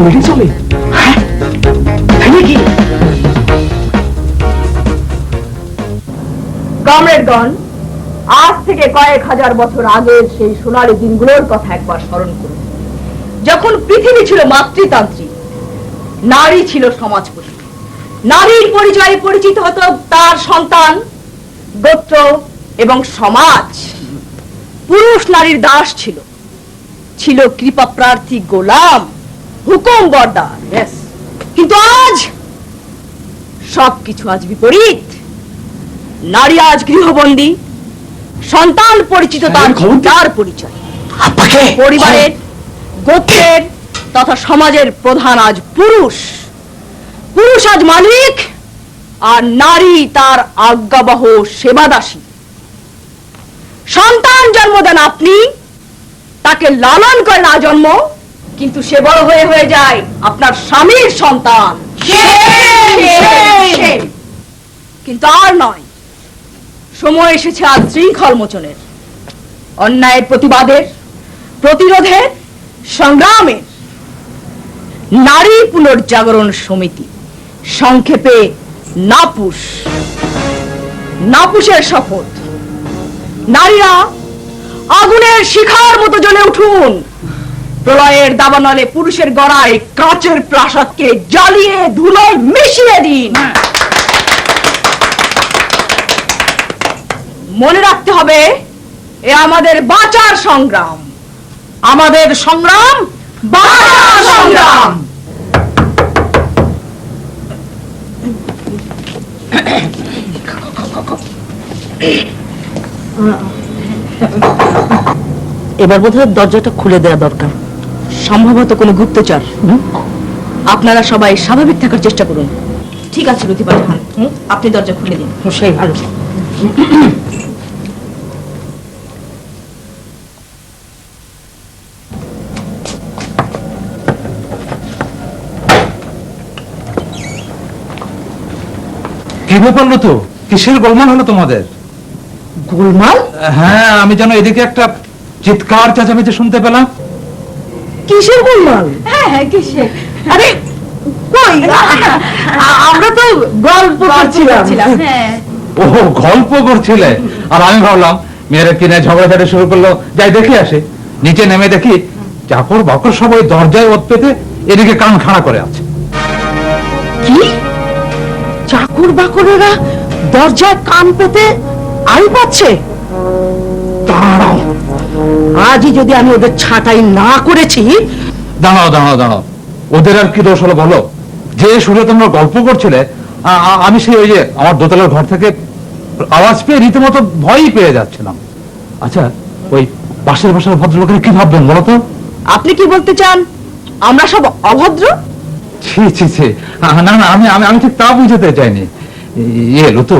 Wedding চলে? হ্যাঁ, তাই নাকি? কমরেডগণ, আজ থেকে কয়েক হাজার বছর আগের সেই সোনালী দিনগুলোর কথা একবার স্মরণ করুন, যখন পৃথিবী ছিল মাতৃতান্ত্রিক, নারী ছিল সমাজপতি। নারীর পরিচয়ে পরিচিত হতো তার সন্তান, গোত্র এবং সমাজ। পুরুষ নারীর দাস ছিল, ছিল কৃপা প্রার্থী গোলাম, হুকুম বরদার। কিন্তু আজ সবকিছু আজ বিপরীত। নারী আজ গৃহবন্দী, সন্তান পরিচিত তার পরিচয়, পরিবারের, গোত্রের তথা সমাজের প্রধান আজ পুরুষ। পুরুষ আজ মালিক, আর নারী তার আজ্ঞাবহ সেবাদাসী। সন্তান জন্ম দেন আপনি, তাকে লালন করেন আজন্ম, কিন্তু সে বড় হয়ে যায় আপনার স্বামীর সন্তান। কিন্তু আর নয়, সময় এসেছে আজ শৃঙ্খল মোচনের, অন্যায়ের প্রতিবাদের, প্রতিরোধের, সংগ্রামের। নারী পুনর্জাগরণ সমিতি, সংক্ষেপে নাপুস। নাপুসের শপথ, নারীরা আগুনের শিখার মতো জ্বলে উঠুন। প্রলয়ের দাবানলে পুরুষের গড়ায় কাঁচের প্রাসাদকে জ্বালিয়ে ধুলোয় মিশিয়ে দিন। মনে রাখতে হবে, এ আমাদের বাঁচার সংগ্রাম, আমাদের সংগ্রাম বাঁচার সংগ্রাম। এবার বোধহয় দরজাটা খুলে দেওয়া দরকার। সম্ভবত কোনো গুপ্তচর। আপনারা সবাই স্বাভাবিক থাকার চেষ্টা করুন। ঠিক আছে লতিফা জাহান, আপনি দরজা খুলে দিন। সেই ভালো। কি ব্যাপার তো, কিসের গোলমাল হলো তোমাদের? গোলমাল? হ্যাঁ, আমি যেন এদিকে একটা চিৎকার চেঁচামেচি শুনতে পেলাম। কিসের গোলমাল? হ্যাঁ হ্যাঁ, কিসের? আরে কই, আমরা তো গল্প করছিলাম। হ্যাঁ, ও, গল্প করছিলে? আর আমি ভাবলাম মেয়েরা কিনে ঝগড়াঝাড়ি শুরু করলো, যাই দেখে আসে। নিচে নেমে দেখি চাকর বাকর সবাই দরজায় ওত পেতে এদিকে কান খাড়া করে আছে। কি? চাকর বাকরেরা দরজায় কান পেতে আড়ি পাচ্ছে? দাঁড়াও, আজই যদি আমি ওদের ছাঁটাই না করেছি। দাঁড়াও দাঁড়াও দাঁড়াও, ওদের আর কি দোষ হলো বলো? যে শুনে তোমরা গল্প করছিলে, আমি সেই ওই যে আমার দোতলার ঘর থেকে আওয়াজ পেয়ে রীতিমতো ভয়ই পেয়ে যাচ্ছিলাম। আচ্ছা, ওই পাশের বাসার ভদ্রলোকের কি ভাববেন বলো তো? আপনি কি বলতে চান আমরা সব অভদ্র? ছি ছি ছি, না না, আমি আমি আমি ঠিক তা বুঝতে চাইনি। ইয়ে লতু,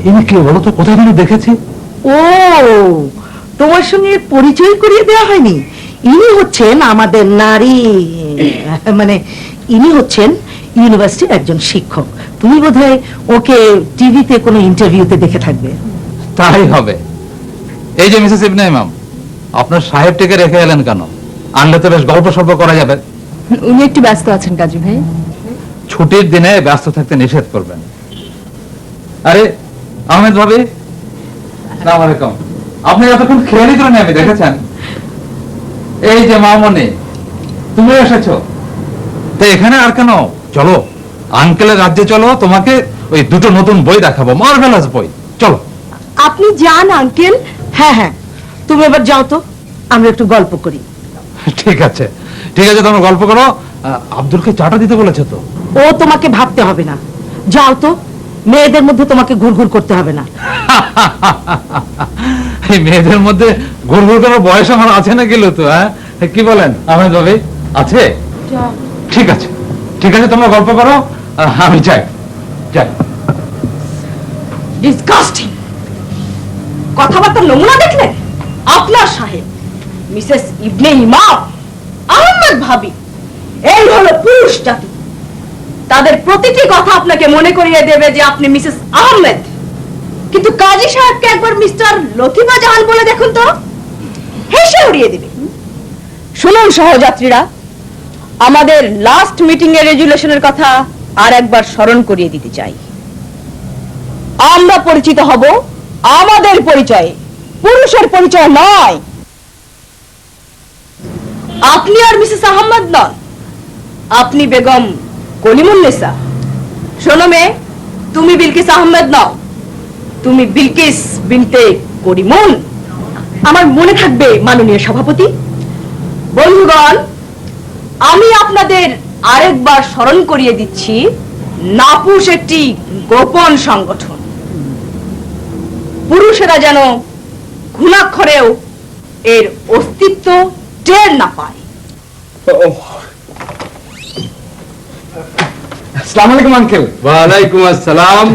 ইনি কে বলো তো? কোথায় যেন দেখেছি। ও, তোমার সঙ্গে পরিচয় করিয়ে দেওয়া হয়নি? ইনি হচ্ছেন আমাদের নারী, মানে ইনি হচ্ছেন ইউনিভার্সিটির একজন শিক্ষক। তুমি বোধহয় ওকে টিভিতে কোনো ইন্টারভিউতে দেখে থাকবে। তাই হবে। এই যে মিসেস ইবনে ইমাম, আপনার সাহেবটিকে রেখে এলেন কেন? আনলে তো বেশ গল্প সল্প করা যাবে। উনি একটু ব্যস্ত আছেন কাজী ভাই। ছুটির দিনে ব্যস্ত থাকতে নিষেধ করবেন। আরে আহমেদ ভাবি, আসসালামু আলাইকুম। আপনি এতক্ষণ খেয়ালই করেন আমি, দেখেছেন? এই যে মামনি, তুমি এসেছো তো এখানে আর কেন? চলো আঙ্কেলের রাজ্যে চলো, তোমাকে ওই দুটো নতুন বই দেখাবো, মার্ভেলাস বই। চলো। আপনি যান আঙ্কেল। হ্যাঁ হ্যাঁ, তুমি এবার যাও তো, আমরা একটু গল্প করি। ঠিক আছে ঠিক আছে, তোমরা গল্প করো। আব্দুলকে চাটা দিতে বলেছে তো। ও তোমাকে ভাবতে হবে না, যাও তো। মেয়েদের মধ্যে তোমাকে ঘুরঘুর করতে হবে না। এই মেয়েদের মধ্যে ঘুরঘুর করার বয়স আমার আছে না গেল তো? হ্যাঁ, কি বলেন আহমেদ ভাবি? আছে? ঠিক আছে ঠিক আছে, তোমরা গল্প করো, আমি যাই যাই। ডিসগাস্টিং কথাবার্তার নমুনা দেখলেন? আপনার সাহেব মিসেস ইবনে ইমাম, আহমেদ ভাবি, এই হলো পুরুষ জাতি। তাদের প্রতিটি কথা আপনাকে মনে করিয়ে দেবে যে আপনি মিসেস আহমেদ। কিন্তু কাজী সাহেবকে একবার মিস্টার লতিফা জাহান বলে দেখুন তো, হেসে উড়িয়ে দেবে। শুনুন সহযাত্রীরা, আমাদের লাস্ট মিটিং এর রেজুলেশনের কথা আর একবার স্মরণ করিয়ে দিতে চাই। আমরা পরিচিত হব আমাদের পরিচয়ে, পুরুষের পরিচয় নয়। আপনি আর মিসেস আহমদ নন, আপনি বেগম কলিমুন্নেসা। শোনো মেয়ে, তুমি বিলকিস আহমেদ নও, তুমি বিলকিস বিনতে করিমুন। আমার মনে থাকবে মাননীয় সভাপতি। বন্ধুগণ, আমি আপনাদের আরেকবার স্মরণ করিয়ে দিচ্ছি, নাপুস একটি গোপন সংগঠন। পুরুষেরা যেন ঘুণাক্ষরেও এর অস্তিত্ব টের না পায়। আসসালামু আলাইকুম আঙ্কেল। ওয়ালাইকুম আসসালাম।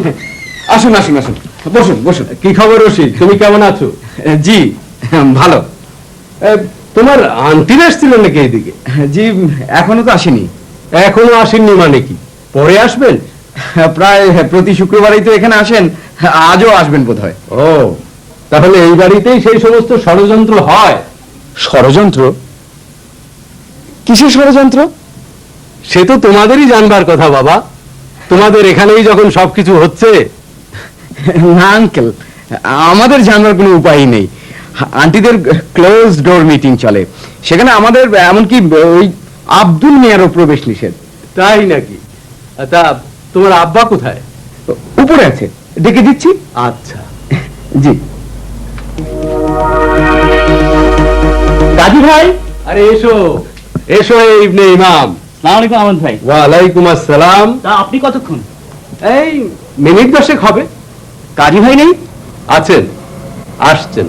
আসুন আসুন আসুন, বসুন বসুন। কি খবর রশিদ, তুমি কেমন আছো? জি ভালো। তোমার আন্টিরা এসেছিলেন নাকি এইদিকে? জি এখনো তো আসেনি। এখনো আসেননি মানে কি, পরে আসবেন? প্রায় প্রতি শুক্রবারই তো এখানে আসেন, আজও আসবেন বোধহয়। ও, তাহলে এই বাড়িতেই সেই সমস্ত ষড়যন্ত্র হয়। ষড়যন্ত্র? কিসের ষড়যন্ত্র? সে তো তোমাদেরই জানবার কথা বাবা, তোমাদের এখানেই যখন সবকিছু হচ্ছে। না আঙ্কেল, আমাদের জানার কোনো উপায় নেই। আন্টিদের ক্লোজ ডোর মিটিং চলে, সেখানে আমাদের এমনকি ওই আব্দুল মিয়ারও প্রবেশ নিষেধ। তাই নাকি? তা তোমার আব্বা কোথায়? উপরে আছে, ডেকে দিচ্ছি। আচ্ছা। জি। দাদু ভাই, আরে এসো এসো। ইবনে ইমাম। আসসালামু আলাইকুম আহমদ ভাই। ওয়ালাইকুম আসসালাম। তা আপনি কতক্ষণ? এই মিনিট 10 হবে। কাজী ভাই নেই? আছেন, আসছেন।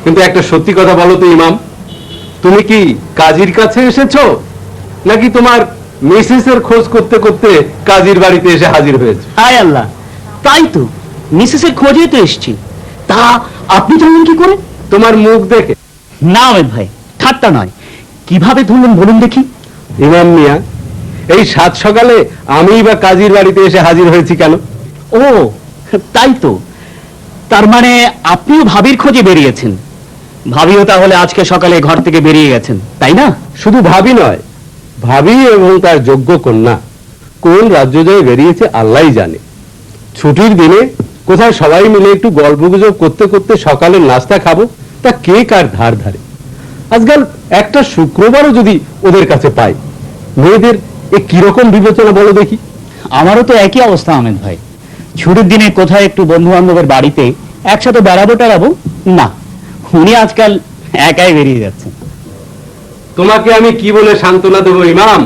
কিন্তু একটা সত্যি কথা বলো তো ইমাম, তুমি কি কাজীর কাছে এসেছো নাকি তোমার মিসেসের খোঁজ করতে করতে কাজীর বাড়িতে এসে হাজির হয়েছে? হায় আল্লাহ, তাই তো, মিসেসের খোঁজে তো এসেছি। তা আপনি জানেন কি করে? তোমার মুখ দেখে। না আহমেদ ভাই, ঠাট্টা নয়। কিভাবে ধরলেন বলুন দেখি। ইমাম মিয়া, এই সাত সকালে আমি বা কাজীর বাড়িতে এসে হাজির হয়েছি কেন? ও তাই তো, তার মানে আপনিও ভাবির খোঁজে বেরিয়েছেন। ভাবিও তাহলে আজকে সকালে ঘর থেকে বেরিয়ে গেছেন, তাই না? শুধু ভাবি নয়, ভাবি এবং তার যোগ্য কন্যা কোন রাজ্য জয়ে বেরিয়েছে আল্লাহই জানে। ছুটির দিনে কোথায় সবাই মিলে একটু গল্পগুজব করতে করতে সকালের নাস্তা খাবো, তা কে কার ধার ধারে। আজকাল একটা শুক্রবারও যদি ওদের কাছে পাই, মেয়েদের এ কিরকম বিবেচনা বলো দেখি। আমারও তো একই অবস্থা আহমেদ ভাই। ছুটির দিনে কোথায় একটু বন্ধু বান্ধবের বাড়িতে একসাথে বেড়াবো টেড়াবো, না, উনি আজকাল একাই বেরিয়ে যাচ্ছেন। তোমাকে আমি কি বলে সান্ত্বনা দেবো ইমাম?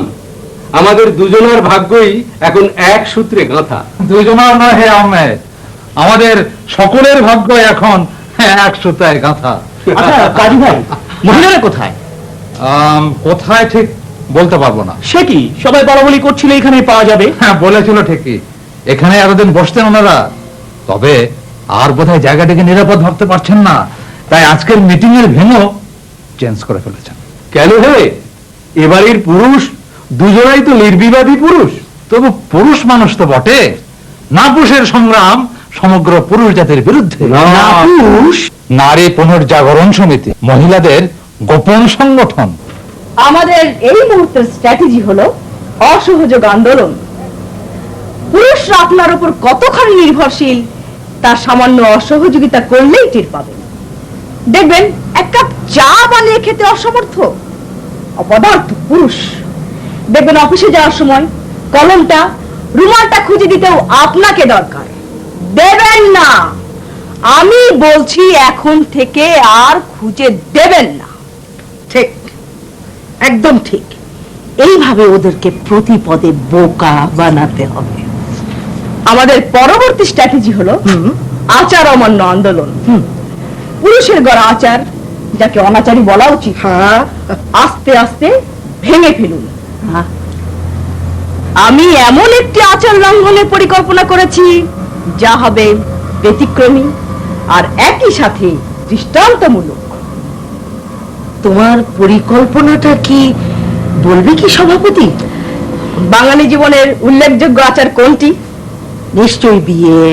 আমাদের দুজনের ভাগ্যই এখন এক সূত্রে গাঁথা। দুজনের নয় হে আহমেদ, আমাদের সকলের ভাগ্য এখন এক সুতায় গাঁথা। আচ্ছা কাজী ভাই, মহিলারা কোথায়? কোথায় ঠিক বলতে পারবো না। সে কি, সবাই বলাবলি করছিল এখানে পাওয়া যাবে? হ্যাঁ বলেছিল ঠিকই, এখানে এতদিন বসতেন ওনারা, তবে আর বোধহয় জায়গাটাকে নিরাপদ ভাবতে পারছেন না, তাই আজকের মিটিং এর ভেন্যু চেঞ্জ করে ফেলেছেন। কেন হে, এবারের পুরুষ দুজনাই তো নির্বিবাদী পুরুষ। তবু পুরুষ মানুষ তো বটে, নাপুসের সংগ্রাম সমগ্র পুরুষ জাতির বিরুদ্ধে। নাপুস? নারী পুনর্জাগরণ সমিতি, মহিলাদের গোপন সংগঠন। আমাদের এই মুহূর্তের স্ট্র্যাটেজি হলো অসহযোগ আন্দোলন। পুরুষরা আপনার উপর কতখানি নির্ভরশীল তা সামান্য অসহযোগিতা করলেই টের পাবেন। দেখবেন এক কাপ চা বানিয়ে খেতে অসমর্থ অপদার্থ পুরুষ। দেখবেন অফিসে যাওয়ার সময় কলমটা রুমালটা খুঁজে দিতেও আপনাকে দরকার, দেবেন না। আমি বলছি এখন থেকে আর খুঁজে দেবেন না। ঠিক, একদম ঠিক। এইভাবে ওদেরকে প্রতি পদে বোকা বানাতে হবে। আমাদের পরবর্তী স্ট্র্যাটেজি হলো আচার অমান্য আন্দোলন। পুরুষের গড়া আচার, যাকে অনাচারী বলা উচিত, হ্যাঁ, আস্তে আস্তে ভেঙে ফেলুন। আমি এমন একটি আচার লঙ্ঘনের পরিকল্পনা করেছি যা হবে ব্যতিক্রমী আর একই সাথে দৃষ্টান্তমূলক। তোমার পরিকল্পনাটা কি বলবে কি সভাপতি? বাঙালি জীবনের উল্লেখযোগ্য আচার কোনটি? নিশ্চয়ই বিয়ে।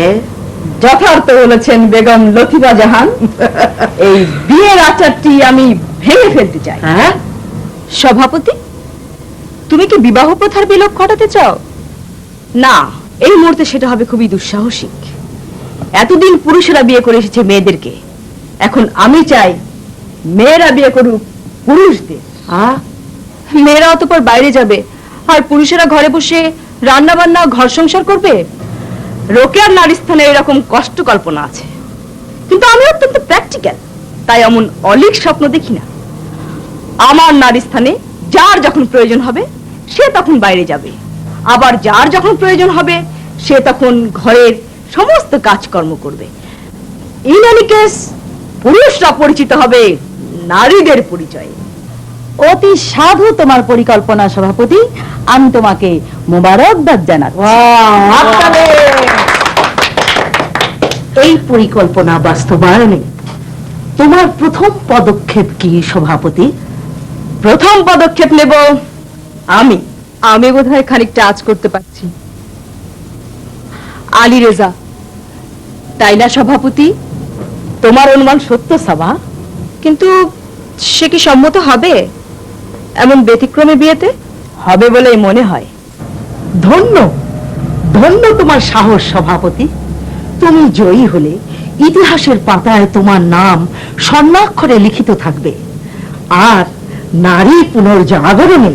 যথার্থ বলেছেন বেগম লতিফা জাহান। এই বিয়ের আচারটি আমি ভেঙে ফেলতে চাই। হ্যাঁ সভাপতি, তুমি কি বিবাহ প্রথার বিলোপ ঘটাতে চাও? না, এই মুহূর্তে সেটা হবে খুবই দুঃসাহসিক। এতদিন পুরুষেরা বিয়ে করে এসেছে মেয়েদেরকে, এখন আমি চাই মেয়েরা বিয়ে করুক পুরুষদের। মেয়েরা অতঃপর বাইরে যাবে, আর পুরুষেরা ঘরে বসে রান্না বান্না ঘর সংসার করবে। রোকেয়ার নারী স্থানে এরকম কষ্ট কল্পনা আছে, কিন্তু আমি অত্যন্ত প্র্যাকটিক্যাল, তাই এমন অলিক স্বপ্ন দেখি না। আমার নারী স্থানে যার যখন প্রয়োজন হবে সে তখন বাইরে যাবে, আবার যার যখন প্রয়োজন হবে সে তখন ঘরের সমস্ত কাজকর্ম করবে। ইন এনি কেস পুরুষরা পরিচিত হবে নারীদের পরিচয়ে। অতি সাধু তোমার পরিকল্পনা সভাপতি, আমি তোমাকে মোবারকবাদ জানাচ্ছি। এই পরিকল্পনা বাস্তবায়নে তোমার প্রথম পদক্ষেপ কি সভাপতি? প্রথম পদক্ষেপ নেব আমি। আমি বোধহয় খানিকটা আজ করতে পারছি। আলী রেজা, তাই না সভাপতি? তোমার অনুমান সত্য সভা, কিন্তু সে কি সম্মত হবে এমন ব্যতিক্রমী বিয়েতে? হবে বলেই মনে হয়। ধন্য ধন্য তোমার সাহস সভাপতি। তুমি জয়ী হলে ইতিহাসের পাতায় তোমার নাম স্বর্ণাক্ষরে লিখিত থাকবে, আর নারী পুনর্জাগরণে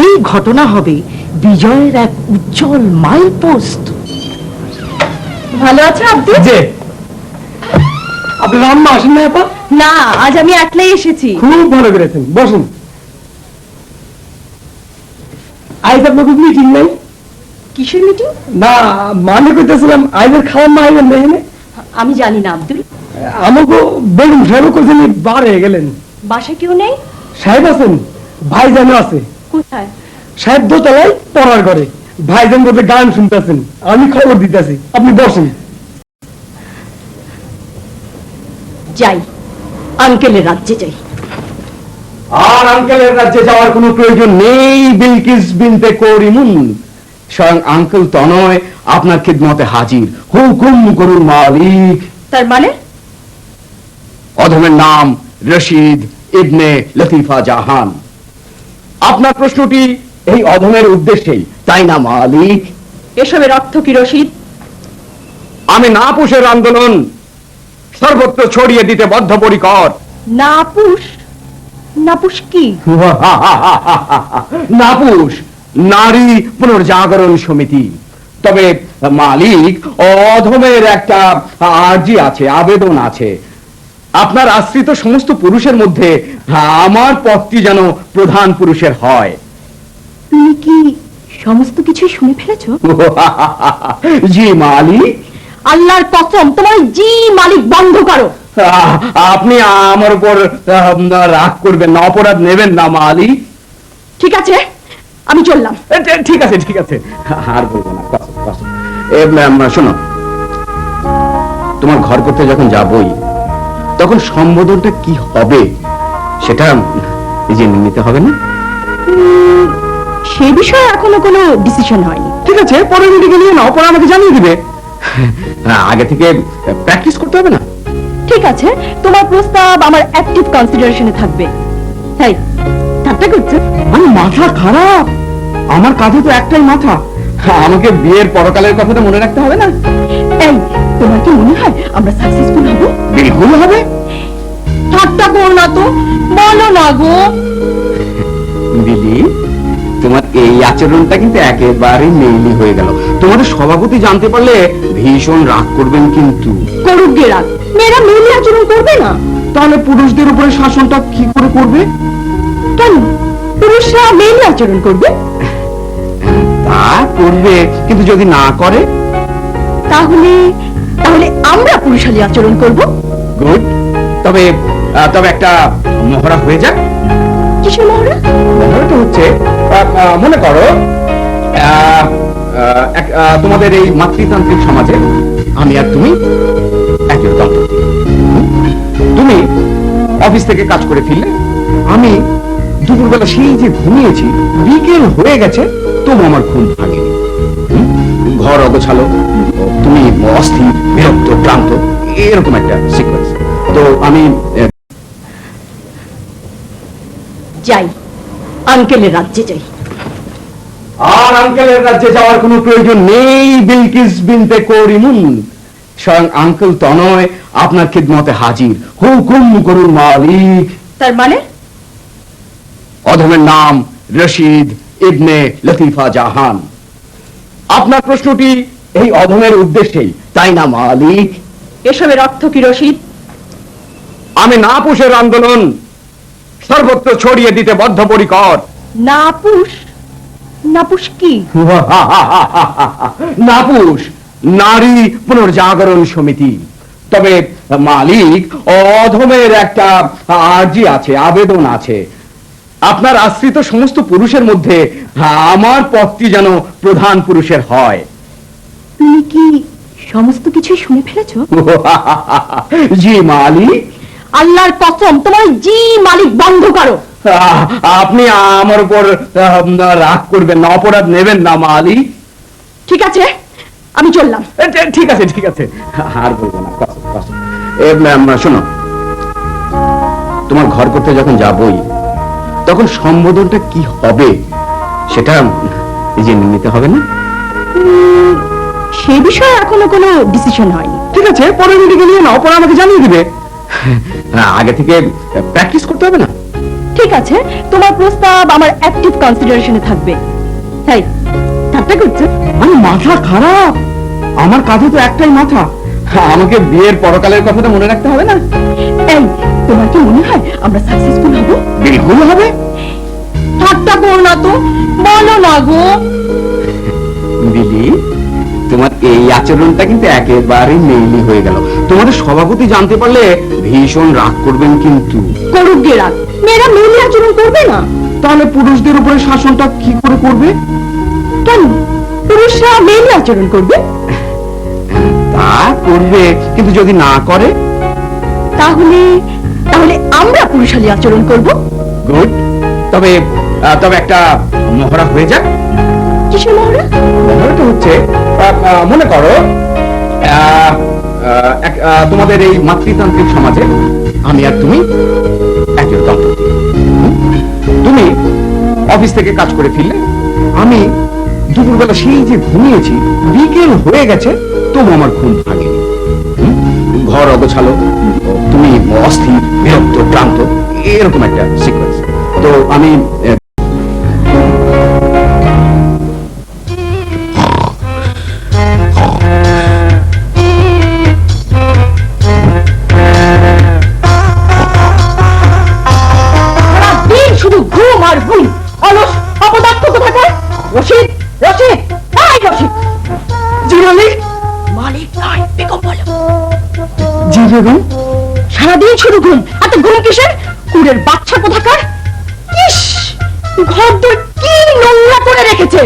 এই ঘটনা হবে বিজয়ের এক উজ্জ্বল মাইলপোস্ট। ভালো আছে আব্দুল? যে আপনি রাম্মা আসেন না আপা? না, আজ আমি একলাই এসেছি। খুব ভালো করেছেন, বসুন। আজ আপনার খুব মিটিং নাই? কিসের মিটিং? না, মানে করতেছিলাম আইনের খাওয়া মা আইবেন না এখানে? আমি জানি না আব্দুল। আমাকে বেগম সাহেব করছেন বার হয়ে গেলেন। বাসায় কেউ নেই? সাহেব আছেন, ভাইজানও আছে। কোথায়? সাহেব দোতলায় পড়ার ঘরে, ভাইজান বলতে গান শুনতেছেন, আমি খবর দিতেছি। আপনি বসেন। যাই, আঙ্কেলের রাজ্যে যাই। আর আঙ্কেলের রাজ্যে যাওয়ার কোনো প্রয়োজন নেই বিলকিস বিনতে করিমুন। স্বয়ং আঙ্কেল তনয় আপনার খিদমতে হাজির। হুকুম করুন মালিক। তার মানে? অধমের নাম রশিদ ইবনে লতিফা জাহান। আপনার প্রশ্নটি এই অধমের উদ্দেশ্যেই, তাই না মালিক? এসবের অর্থ কি রশিদ? আমি নাপুষের আন্দোলন সর্বত্র ছড়িয়ে দিতে বদ্ধপরিকর। নাপুষ? নাপুষ কি? নাপুষ নারী পুনর্জাগরণ সমিতি। তবে মালিক, অধমের একটা আর্জি আছে, আবেদন আছে। আপনার আশ্রিত সমস্ত পুরুষের মধ্যে আমার পদটি যেন প্রধান পুরুষের হয়। তুমি কি সমস্ত কিছু শুনে ফেলেছো? জি মালিক। আল্লাহর কসম, তোমার জি মালিক বন্ধ করো। আপনি আমার উপর রাগ করবেন না, অপরাধ নেবেন না মালিক। ঠিক আছে, আমি চললাম। ঠিক আছে ঠিক আছে, আর বলবো না। শোনো, তোমার ঘর করতে যখন যাবই তখন সম্বোধনটা কি হবে সেটা জেনে নিতে হবে না? সে বিষয়ে এখনো কোনো ডিসিশন হয়নি। ঠিক আছে, পরের মিটিংয়ে নিয়ে নাও, পরে আমাকে জানিয়ে দিবে। আগে থেকে প্র্যাকটিস করতে হবে না? ঠিক আছে, তোমার প্রস্তাব আমার অ্যাক্টিভ কনসিডারেশনে থাকবে। তাই ঠাট্টা করছো? মানে মাথা খারাপ? আমার কাঁধে তো একটাই মাথা। আমাকে বিয়ের পরকালের কথাটা মনে রাখতে হবে না? এই, তোমার কি মনে হয় আমরা সাকসেসফুল হব? বিলকুল হবে। ঠাট্টা করো না তো, বলো না গো। দিদি, তোমার এই আচরণটা কিন্তু একেবারে মেইলি হয়ে গেল। তোমাদের সভাপতি জানতে পারলে ভীষণ রাগ করবেন কিন্তু। করুক গে রাগ, মেয়েরা মেয়েলি আচরণ করবে না? তাহলে পুরুষদের উপরে শাসনটা কি করে করবে? কেন পুরুষরা মেয়েলি আচরণ করবে? তা করবে, কিন্তু যদি না করে? তাহলে তাহলে আমরা পুরুষালী আচরণ করব। গুড। তবে তবে একটা মহড়া হয়ে যাক। কিসের মহড়া? মহড়াটা হচ্ছে, মনে করো তোমাদের এই মাতৃতান্ত্রিক সমাজে আমি আর তুমি একজন দম্পতি। তুমি অফিস থেকে কাজ করে ফিরলে, আমি দুপুরবেলা সেই যে ঘুমিয়েছি, বিকেল হয়ে গেছে তবু আমার ঘুম ভাঙেনি। ঘর অগোছালো, তুমি অস্থির, বিরক্ত, ক্লান্ত, এরকম একটা সিকোয়েন্স। তো আমি যাই, আঙ্কেলের রাজ্যে যাই। আর আঙ্কেলের রাজ্যে যাওয়ার কোনো প্রয়োজন নেই বিলকিস বিনতে করিমুন। স্বয়ং আঙ্কেল তনয় আপনার খিদমতে হাজির, হুকুম করুন মালিক। তার মানে অধমের নাম রশিদ ইবনে লতিফা জাহান। আপনার প্রশ্নটি এই অধমের উদ্দেশ্যেই, তাই না মালিক? এসবের অর্থ কি রশিদ? আমি নাপুষের আন্দোলন সর্বত্র ছড়িয়ে দিতে বদ্ধপরিকর। নাপুস? নাপুস কি? নাপুষ নারী পুনর্জাগরণ সমিতি। তবে মালিক, অধমের একটা আর্জি আছে, আবেদন আছে। আপনার আশ্রিত সমস্ত পুরুষের মধ্যে আমার পদটি যেন প্রধান পুরুষের হয়। তুমি কি সমস্ত কিছু শুনে ফেলেছো? জি মালিক। আল্লাহর কসম, তোমার জি মালিক বন্ধ করো। আপনি আমার উপর রাগ করবেন না, অপরাধ নেবেন না মালিক। ঠিক আছে, আমি চললাম। ঠিক আছে ঠিক আছে, আর বলবো না। শোনো, তোমার ঘর করতে যখন যাবই তখন সম্বোধনটা কি হবে সেটা জেনে নিতে হবে না? সে বিষয়ে এখনো কোনো ডিসিশন হয়নি। ঠিক আছে, পরে মিটিংয়ে নিয়ে নাও, পরে আমাকে জানিয়ে দিবে। আগে থেকে প্র্যাকটিস করতে হবে না? ঠিক আছে, তোমার প্রস্তাব আমার অ্যাক্টিভ কনসিডারেশনে থাকবে। তাই ঠাট্টা করছো? মানে মাথা খারাপ? আমার কাঁধে তো একটাই মাথা। আমাকে বিয়ের পরকালের কথাটা মনে রাখতে হবে না? এই, তোমার কি মনে হয় আমরা সাকসেসফুল হব? বিলকুল হবে। ঠাট্টা করো না তো, বলো না গো। দিদি, তোমার এই আচরণটা কিন্তু একেবারে মেইলি হয়ে গেল। তোমাদের সভাপতি জানতে পারলে ভীষণ রাগ করবেন কিন্তু। করুক গে রাগ, মেয়েরা মেয়েলি আচরণ করবে না? তাহলে পুরুষদের উপরে শাসনটা কি করে করবে? কেন পুরুষরা মেয়েলি আচরণ করবে? তা করবে, কিন্তু যদি না করে? তাহলে তাহলে আমরা পুরুষালী আচরণ করব। গুড। তবে তবে একটা মহড়া হয়ে যাক। কিসের মহড়া? মহড়াটা হচ্ছে, মনে করো তোমাদের এই মাতৃতান্ত্রিক সমাজে আমি আর তুমি একজন দম্পতি। তুমি অফিস থেকে কাজ করে ফিরলে, আমি দুপুরবেলা সেই যে ঘুমিয়েছি, বিকেল হয়ে গেছে তবু আমার ঘুম ভাঙেনি। ঘর অগোছালো, তুমি অস্থির, বিরক্ত, ক্লান্ত, এরকম একটা সিকোয়েন্স। তো আমি সারাদিন শুধু ঘুম আর ঘুম, অলস অপদার্থ কোথাকার। রশিদ, রশিদ, এই রশিদ। জি মালিক। মালিক নয়, বেগম বলো। জি বেগম। সারাদিন শুধু ঘুম, এত ঘুম কিসের? কুড়ের বাচ্চা কোথাকার। ইস, ঘর দর কি নোংরা করে রেখেছে।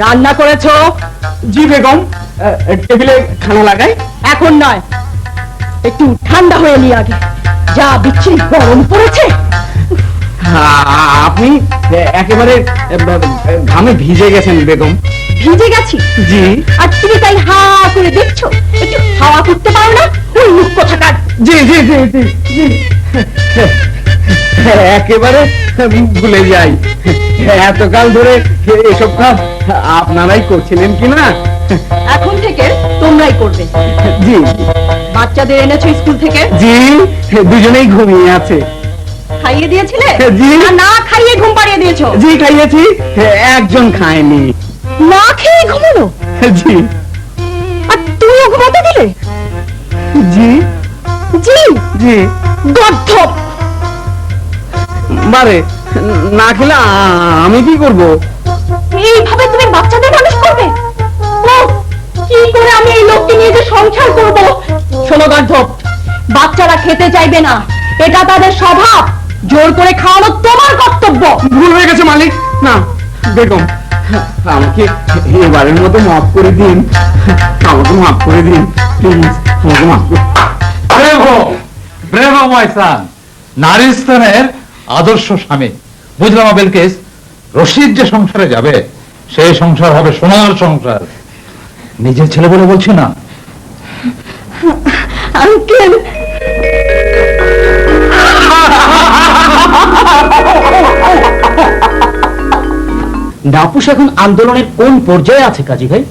রান্না করেছো? জি বেগম। টেবিলে খানা লাগাই? এখন নয়, একটু ঠান্ডা হয়ে নি আগে। যা বিচ্ছিরি গরম পড়েছে। আপনি একেবারে ঘামে ভিজে গেছেন বেগম। ভিজে গেছি? জি। আর তুমি তাই হা করে দেখছো? একটু হাওয়া করতে পারো না? ওই মুখ কোথাকার। জি জি জি জি জি। একেবারে ভুলে যাই, এতকাল ধরে এসব কাজ আপনারাই করছিলেন কিনা। এখন থেকে তোমরাই করবে। জি বাচ্চাদের এনেছো স্কুল থেকে? জি, দুজনেই ঘুমিয়ে আছে। খাইয়ে দিয়েছিলে? জি। না, না খাইয়ে ঘুম পাড়িয়ে দিয়েছো? জি খাইয়েছি, একজন খায়নি। না খেয়ে ঘুমানো? জি আর তুমিও ঘুমাতে দিলে? জি জি। জি। গর্ধপ। বারে, না খেলে আমি কি করব? এইভাবে তুমি বাচ্চাদের মানুষ করবে? ও, কি করে আমি এই লোককে নিয়ে যে সংসার করব? শোনো গর্ধপ, বাচ্চারা খেতে চাইবে না, এটা তাদের স্বভাব। জোর করে খাওয়ানো তোমার কর্তব্য। ভুল হয়ে গেছে মালিক। না বেগম, আমাকে এবারের মতো মাফ করে দিন, আমাকে মাফ করে দিন প্লিজ, আমাকে মাফ করে। ব্রেভো, ব্রেভো মাই সান। নারী স্থানের আদর্শ স্বামী। বুঝলাম বেলকিস, রশিদ যে সংসারে যাবে সেই সংসার হবে সোনার সংসার। নিজের ছেলে বলে বলছি না। আঙ্কেল, নাপুস এখন আন্দোলনের কোন পর্যায়ে আছে কাজী ভাই?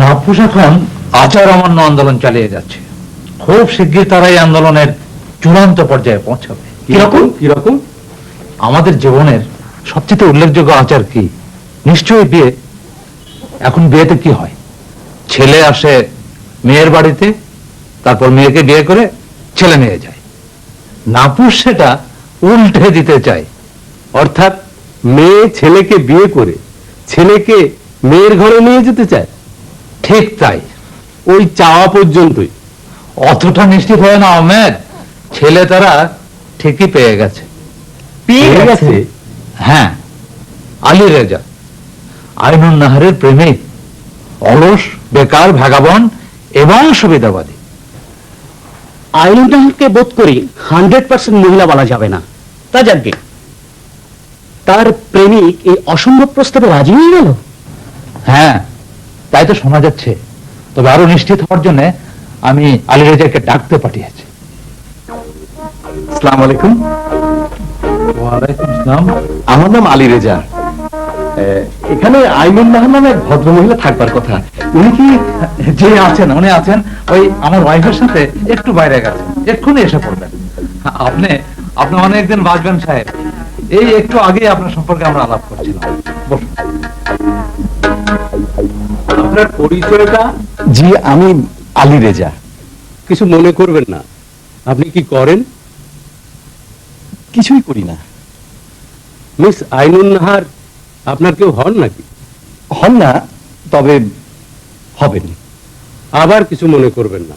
নাপুস এখন আচার অমান্য আন্দোলন চালিয়ে যাচ্ছে। খুব শিগগির তারা এই আন্দোলনের চূড়ান্ত পর্যায়ে পৌঁছাবে। কিরকম কিরকম? আমাদের জীবনের সবচেয়ে উল্লেখযোগ্য আচার কি? নিশ্চয়ই বিয়ে। এখন বিয়েতে কি হয়? ছেলে আসে মেয়ের বাড়িতে, তারপর মেয়েকে বিয়ে করে ছেলে নিয়ে যায়। নাপুস সেটা উল্টে দিতে চায়। অর্থাৎ মেয়ে ছেলেকে বিয়ে করে ছেলেকে মেয়ের ঘরে নিয়ে যেতে চায়। ঠিক তাই। ওই চাওয়া পর্যন্তই। অতটা নিশ্চিত হয় না আহমেদ। ছেলে তারা ঠিকই পেয়ে গেছে। পেয়ে গেছে? হ্যাঁ, আলী রেজা আইনুন নাহারের প্রেমিক, অলস, বেকার, ভাগাবন এবং সুবিধাবাদী। আইনুল্লাহকে বোধ করি 100% মহিলা বলা যাবে না। তা যাকে তার প্রেমিক এই অসম্ভব প্রস্তাবে রাজি হয়ে গেল। হ্যাঁ, তাই তো শোনা যাচ্ছে। তবে আরো নিশ্চিত হওয়ার জন্য আমি আলী রেজাকে ডাকতে পাঠিয়েছি। আসসালামু আলাইকুম। ওয়ালাইকুম আসসালাম। আমার নাম আলী রেজা। এখানে আইনুন নাহার নামে এক ভদ্র মহিলা থাকবার কথা। উনি কি? যে আছেন, উনি আছেন ওই আমার ওয়াইফের সাথে একটু বাইরে গেছেন, এক্ষুনি এসে পড়বেন। আপনি আপনি অনেকদিন বাঁচবেন সাহেব। এই একটু আগে আপনার সম্পর্কে আমরা আলাপ করছিলাম। বসুন। আপনার পরিচয়টা? জি, আমি আলী রেজা। কিছু মনে করবেন না। আপনি কি করেন? কিছুই করি না। মিস আইনুন নাহার আপনার কেউ হন নাকি? হন না, তবে হবেন। আবার কিছু মনে করবেন না।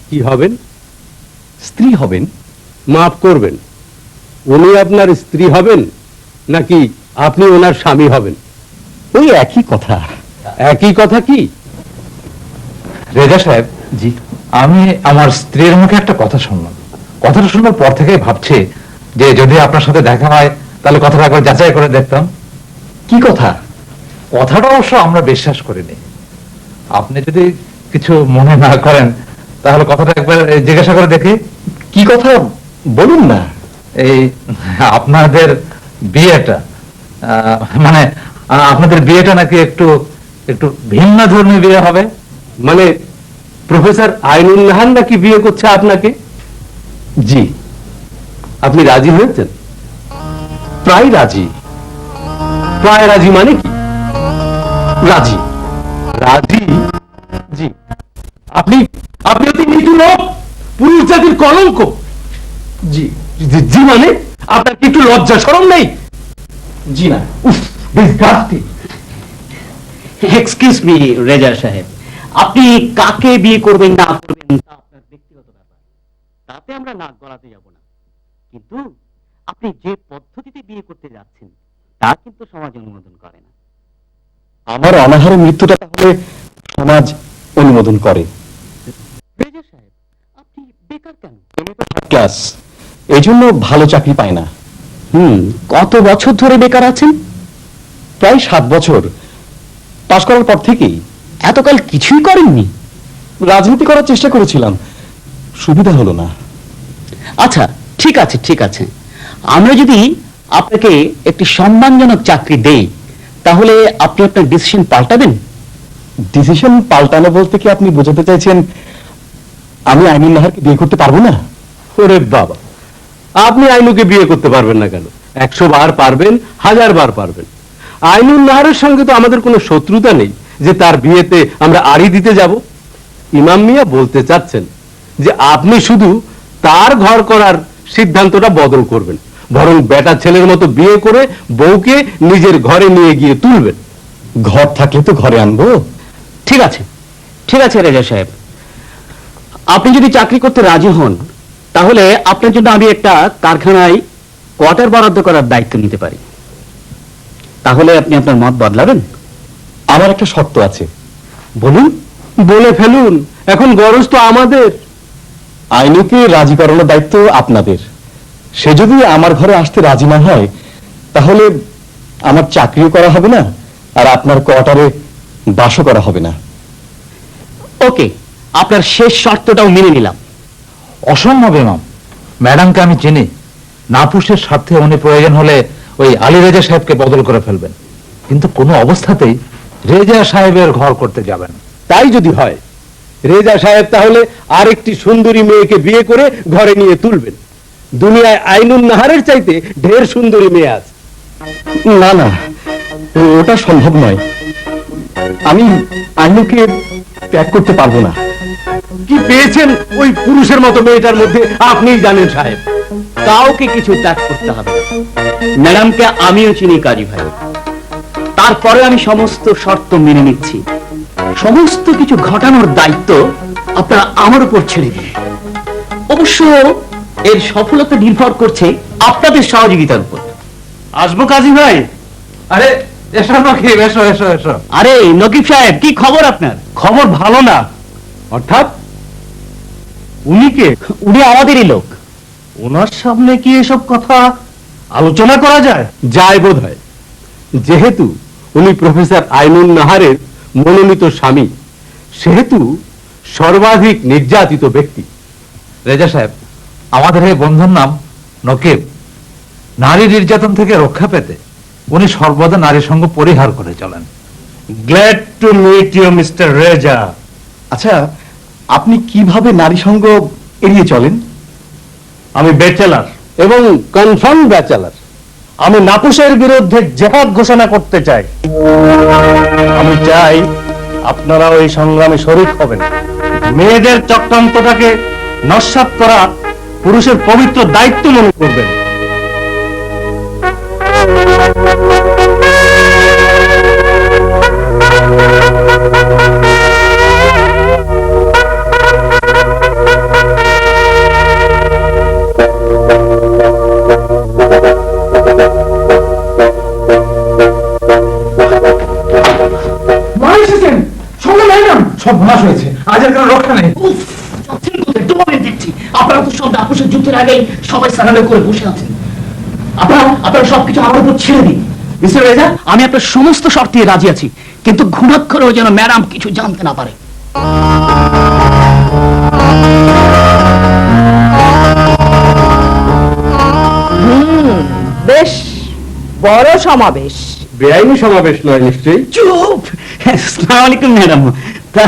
কি হবেন? স্ত্রী হবেন। মাফ করবেন, উনি আপনার স্ত্রী হবেন নাকি আপনি ওনার স্বামী হবেন? ওই একই কথা। একই কথা কি? রেজা সাহেব, জি। আমি আমার স্ত্রীর মুখে একটা কথা শুনলাম। কথাটা শুনবার পর থেকেই ভাবছি যে যদি আপনার সাথে দেখা হয় তাহলে কথাটা একবার যাচাই করে দেখতাম। কি কথা? কথাটা অবশ্য আমরা বিশ্বাস করিনি। আপনি যদি কিছু মনে না করেন তাহলে কথাটা একবার জিজ্ঞাসা করে দেখি। কি কথা বলুন না। এই আপনাদের বিয়েটা, মানে আপনাদের বিয়েটা নাকি একটু একটু ভিন্ন ধর্মী বিয়ে হবে। মানে প্রফেসর আইনুন নাহার নাকি বিয়ে করছে আপনাকে? জি। আপনি রাজি হয়েছেন? প্রায় রাজি। প্রায় রাজি মানে কি? রাজি। রাজি? জি। আপনি আপনি অতি নিচু লোক, পুরুষ জাতির কলঙ্ক। জি। জি মানে? আপনার কি একটু লজ্জা শরম নেই? জি না। উফ, disgusting। এক্সকিউজ মি রেজা সাহেব, আপনি কাকে বিয়ে করবেন না করবেন তা আপনার ব্যক্তিগত ব্যাপার, তাতে আমরা নাক গলাতে যাব না। কিন্তু আপনি যে পদ্ধতিতে বিয়ে করতে যাচ্ছেন তা কিন্তু সমাজ অনুমোদন করে না। আমার অনাহারে মৃত্যুটা তাহলে সমাজ অনুমোদন করে? রেজা সাহেব, আপনি বেকার কেন? ক্লাস, এই জন্য ভালো চাকরি পায় না। কত বছর ধরে বেকার আছেন? প্রায় 7 বছর। পাশ করার পর থেকেই। এতকাল কিছুই করেননি? রাজনীতি করার চেষ্টা করেছিলাম, সুবিধা হলো না। আচ্ছা, ঠিক আছে ঠিক আছে, আমরা যদি আপনাকে একটি সম্মানজনক চাকরি দেই তাহলে আপনি আপনার ডিসিশন পাল্টাবেন? ডিসিশন পাল্টানো বলতে কি আপনি বোঝাতে চাইছেন আমি আইনুন নাহারকে বিয়ে করতে পারবো না? ওরে বাবা, আপনি আইনুকে বিয়ে করতে পারবেন না কেন? 100 বার পারবেন, 1000 বার পারবেন। আইনুন নাহারের সঙ্গে তো আমাদের কোনো শত্রুতা নেই যে তার বিয়েতে আমরা আড়ি দিতে যাব। ইমাম মিয়া বলতে চাচ্ছেন যে আপনি শুধু তার ঘর করার সিদ্ধান্তটা বদল করবেন, বরং বেটা ছেলের মতো বিয়ে করে বউকে নিজের ঘরে নিয়ে গিয়ে তুলবেন। ঘর থাকলে তো ঘরে আনবো। ঠিক আছে ঠিক আছে রেজা সাহেব, আপনি যদি চাকরি করতে রাজি হন তাহলে আপনার জন্য আমি একটা কারখানায় কোয়ার্টার বরাদ্দ করার দায়িত্ব নিতে পারি। তাহলে আপনি আপনার মত বদলাবেন? আমার একটা শর্ত আছে। বলুন। বলে ফেলুন, এখন গরজ তো আমাদের। আইনুকে রাজি করানোর দায়িত্ব আপনাদের। সে যদি আমার ঘরে আসতে রাজি না হয় তাহলে আমার চাকরিও করা হবে না, আর আপনার কোয়ার্টারে বাসও করা হবে না। ওকে, আপনার শেষ শর্তটাও মেনে নিলাম। অসম্ভব ইমাম, ম্যাডামকে আমি চিনি। নাপুসের স্বার্থে উনি প্রয়োজন হলে ওই আলী রেজা সাহেবকে বদল করে ফেলবেন। কিন্তু কোনো অবস্থাতেই রেজা সাহেবের ঘর করতে যাবেন। তাই যদি হয়, রেজা সাহেব তাহলে আরেকটি সুন্দরী মেয়েকে বিয়ে করে ঘরে নিয়ে তুলবেন। দুনিয়ায় আইনুন নাহারের চাইতে ঢের সুন্দরী মেয়ে আছে। না না, ওটা সম্ভব নয়। আমি আইনুকে ত্যাগ করতে পারবো না। কি পেয়েছেন ওই পুরুষের মতো মেয়েটার মধ্যে আপনিই জানেন সাহেব। কাউকে কিছু ত্যাগ করতে হবে না। ম্যাডামকে আমিও চিনি কাজী ভাই, তারপরে আমি সমস্ত শর্ত মেনে নিচ্ছি। সমস্ত কিছু ঘটানোর দায়িত্ব আপনারা আমার উপর ছেড়ে দিন। অবশ্য এর সফলতা নির্ভর করছে আপনাদের সহযোগিতার উপর। আসবো কাজী ভাই? আরে এসো নকিব, এসো এসো এসো। আরে নকিব সাহেব, কি খবর আপনার? খবর ভালো না। অর্থাৎ উনি কে? উনি আমাদেরই লোক। ওনার সামনে কি এসব কথা আলোচনা করা যায়? যায় বোধ হয়। যেহেতু উনি প্রফেসর আইনুন নাহারের মনোনীত স্বামী, সেহেতু সর্বাধিক নির্যাতিত ব্যক্তি। রেজা সাহেব, আমাদের এই বন্ধুর নাম নকিব। নারী নির্যাতন থেকে রক্ষা পেতে উনি সর্বদা নারী সঙ্গ পরিহার করে চলেন। Glad to meet you mister Reza. আচ্ছা, আপনি কিভাবে নারী সঙ্গ এড়িয়ে চলেন? আমি ব্যাচেলার এবং কনফার্ম ব্যাচেলার। আমি নাপুসের বিরুদ্ধে জেহাদ ঘোষণা করতে চাই। আমি চাই আপনারা ওই সংগ্রামে শরীক হবেন। মেয়েদের চক্রান্তটাকে নস্যাৎ করা পুরুষের পবিত্র দায়িত্ব মনে করবেন। সব নাশ হয়েছে, আজ আর কোনো রক্ষা নেই। আপনারা তো সব আপোষের যুদ্ধের আগেই সবাই সারালে করে বসে আছেন। আপনারা সবকিছু আমার উপর ছেড়ে দিন। মিস্টার রেজা, আমি আপনার সমস্ত শর্তে রাজি আছি, কিন্তু ঘুণাক্ষরেও যেন ম্যাডাম কিছু জানতে না পারে। বেশ বড় সমাবেশ। বেআইনি সমাবেশ নয় নিশ্চয়ই? চুপ! আসসালামু আলাইকুম ম্যাডাম। তা